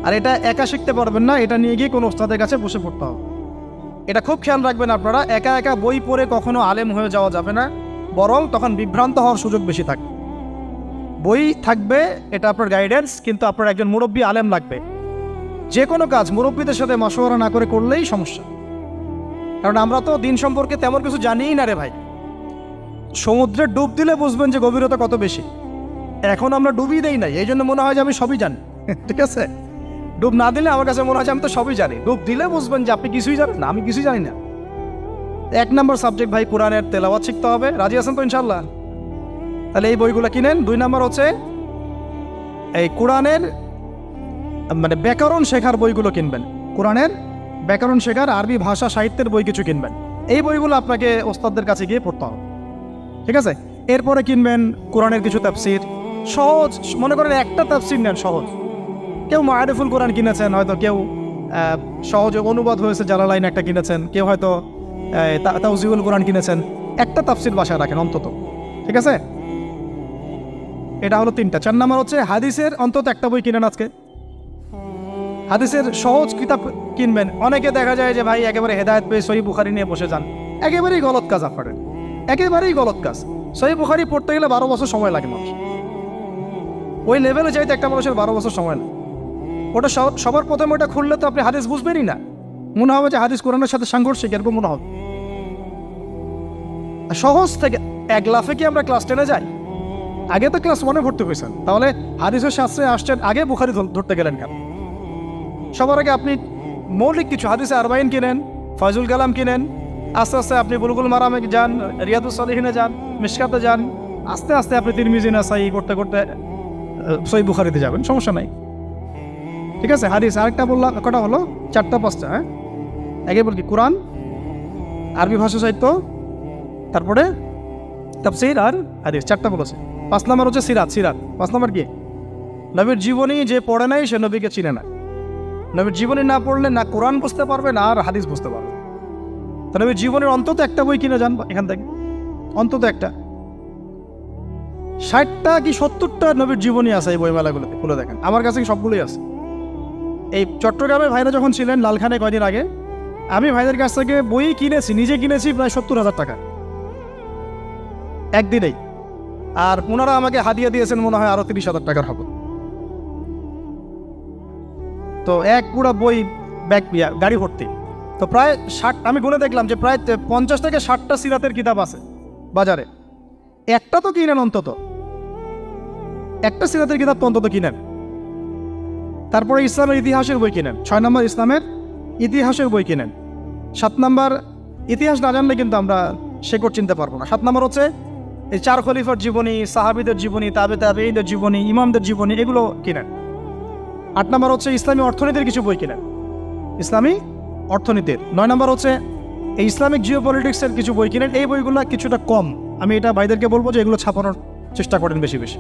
আর এটা একা শিখতে পারবেন না, এটা নিয়ে গিয়ে কোনো ওস্তাদের কাছে বসে পড়তে হবে। এটা খুব খেয়াল রাখবেন আপনারা, একা একা বই পড়ে কখনো আলেম হয়ে যাওয়া যাবে না, বরং তখন বিভ্রান্ত হওয়ার সুযোগ বেশি থাকে। বই থাকবে, এটা আপনার গাইডেন্স, কিন্তু আপনার একজন মুরব্বী আলেম লাগবে। যে কোনো কাজ মুরব্বীদের সাথে মশওয়ারা না করে করলেই সমস্যা। কারণ আমরা তো দিন সম্পর্কে তেমন কিছু জানিই না রে ভাই। সমুদ্রে ডুব দিলে বুঝবেন যে গভীরতা কত বেশি। এখন আমরা ডুবই দেই নাই, এই জন্য মনে হয় যে আমি সবই জানি। ঠিক আছে? ডুব না দিলে আমার কাছে মনে হয় যে আমি তো সবই জানি। ডুব দিলে বুঝবেন যে আপনি কিছুই জানেন না, আমি কিছুই জানি না। 1 নম্বর সাবজেক্ট ভাই কোরআনের তেলাওয়াত শিখতে হবে। রাজি আছেন তো ইনশাল্লাহ? তাহলে এই বইগুলো কিনেন। 2 নম্বর হচ্ছে এই কোরআনের মানে ব্যাকরণ শেখার বইগুলো কিনবেন। কোরআনের ব্যাকরণ শেখার আরবি ভাষা সাহিত্যের বই কিছু কিনবেন। এই বইগুলো আপনাকে ওস্তাদদের কাছে গিয়ে পড়তে হবে। ঠিক আছে? এরপরে কিনবেন কোরআনের কিছু তাফসির, সহজ। মনে করেন একটা তাফসির নেন সহজ। কেউ মারিফুল কোরআন কিনেছেন, হয়তো কেউ সহজে অনুবাদ হয়েছে জালালাইন একটা কিনেছেন, কেউ হয়তো তাওজিউল কোরআন কিনেছেন। একটা তাফসির বাসায় রাখেন অন্তত। ঠিক আছে? এটা হলো 3টা। 4 নম্বর হচ্ছে হাদিসের অন্তত একটা বই কিনেন আজকে। হাদিসের সহজ কিতাব কিনবেন। অনেকে দেখা যায় যে ভাই একেবারে হেদায়েত পেয়ে সহিহ বুখারী নিয়ে বসে যান। একেবারেই গলত কাজ আপনাদের, একেবারেই গলত কাজ। সহিহ বুখারী পড়তে গেলে 12 বছর সময় লাগে মানুষ। ওই লেভেলে যাইতে একটা মানুষের 12 বছর সময় লাগে। ওটা সবার প্রথমে ওটা খুললে তো আপনি হাদিস বুঝবেনই না। মনে হবে যে হাদিস কোরআনের সাথে সাংঘর্ষিক, এরকম মনে হবে। সহজ থেকে 1 লাফে কি আমরা ক্লাস 10-এ যাই? আগে তো ক্লাস 1-এ ভর্তি হয়েছেন, তাহলে হাদিসের শাস্ত্রে আসছেন, আগে বুখারী ধরতে গেলেন কেন? সবার আগে আপনি মৌলিক কিছু হাদিসে আরবাইন কিনেন, ফয়জুল কালাম কিনেন, আস্তে আস্তে আপনি বুলুগুল মারামে যান, রিয়াদুস সালিহিনে যান, মিশকাতে যান, আস্তে আস্তে আপনি তিরমিজি নাসাই করতে করতে সহিহ বুখারীতে যাবেন, সমস্যা নাই। ঠিক আছে? হাদিস আরেকটা বললাম, কটা হলো? 4টা-5টা। হ্যাঁ, আগে বল কি? কোরআন, আরবি ভাষা সাহিত্য, তারপরে তাফসীর আর হাদিস। 4টা বলেছে। 5 নম্বর হচ্ছে সিরাত। 5 নম্বর কি? নবীর জীবনী যে পড়ে নাই সে নবীকে চিনে না। নবীর জীবনী না পড়লে না কোরআন বুঝতে পারবে না আর হাদিস বুঝতে পারবে। তো নবীর জীবনের অন্তত একটা বই কিনে যান এখান থেকে, অন্তত একটা। 60টা কি 70টা নবীর জীবনী আছে এই বইমেলাগুলোতে, খুলে দেখেন। আমার কাছে সবগুলোই আছে। এই চট্টগ্রামে ভাইরা যখন ছিলেন লালখানে কয়দিন আগে, আমি ভাইদের কাছ থেকে বই কিনেছি, নিজে কিনেছি প্রায় 70,000 টাকা একদিনেই। আর ওনারা আমাকে হাদিয়া দিয়েছেন মনে হয় আরো 30,000 টাকার হবে। তো এক পুরো বই ব্যাগ গাড়ি ভর্তি। তো প্রায় 60, আমি গুনে দেখলাম যে প্রায় 50 থেকে 60টা সিরাতের কিতাব আছে বাজারে। একটা তো কিনেন, অন্তত একটা সিরাতের কিতাব তো অন্তত কিনেন। তারপরে ইসলামের ইতিহাসের বই কিনেন। 6 নম্বর ইসলামের ইতিহাসের বই কিনেন। 7 নম্বর ইতিহাস না জানলে কিন্তু আমরা শেকড় চিনতে পারবো না। 7 নম্বর হচ্ছে এই 4 খলিফার জীবনী, সাহাবীদের জীবনী, তাবেঈদের জীবনী, ইমামদের জীবনী, এগুলো কিনেন। 8 নম্বর হচ্ছে ইসলামী অর্থনীতির কিছু বই কিনেন, ইসলামী অর্থনীতির। 9 নম্বর হচ্ছে এই ইসলামিক জিওপলিটিক্সের কিছু বই কিনেন। এই বইগুলো কিছুটা কম, আমি এটা ভাইদেরকে বলবো যে এগুলো ছাপানোর চেষ্টা করেন বেশি বেশি।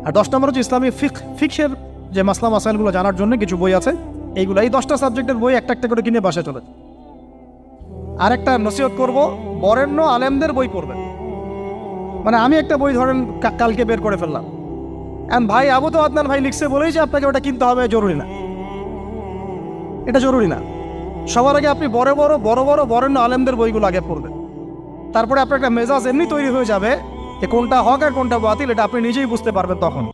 আর 10 নম্বর হচ্ছে ইসলামী ফিকহের যে মাসলা মাসাইলগুলো জানার জন্য কিছু বই আছে, এইগুলো। এই 10টা সাবজেক্টের বই একটা একটা করে কিনে বাসায় চলে। আর একটা নসিহত করবো, বরেণ্য আলেমদের বই পড়বেন। মানে আমি একটা বই ধরেন কালকে বের করে ফেললাম, ভাই আবু তো আদনান ভাই লিখছে বলেই যে আপনাকে ওটা কিনতে হবে জরুরি না, এটা জরুরি না। সবার আগে আপনি বড় বড় বরেণ্য আলেমদের বইগুলো আগে পড়বেন। তারপরে আপনার একটা মেজাজ এমনি তৈরি হয়ে যাবে যে কোনটা হক আর কোনটা বাতিল, এটা আপনি নিজেই বুঝতে পারবেন তখন।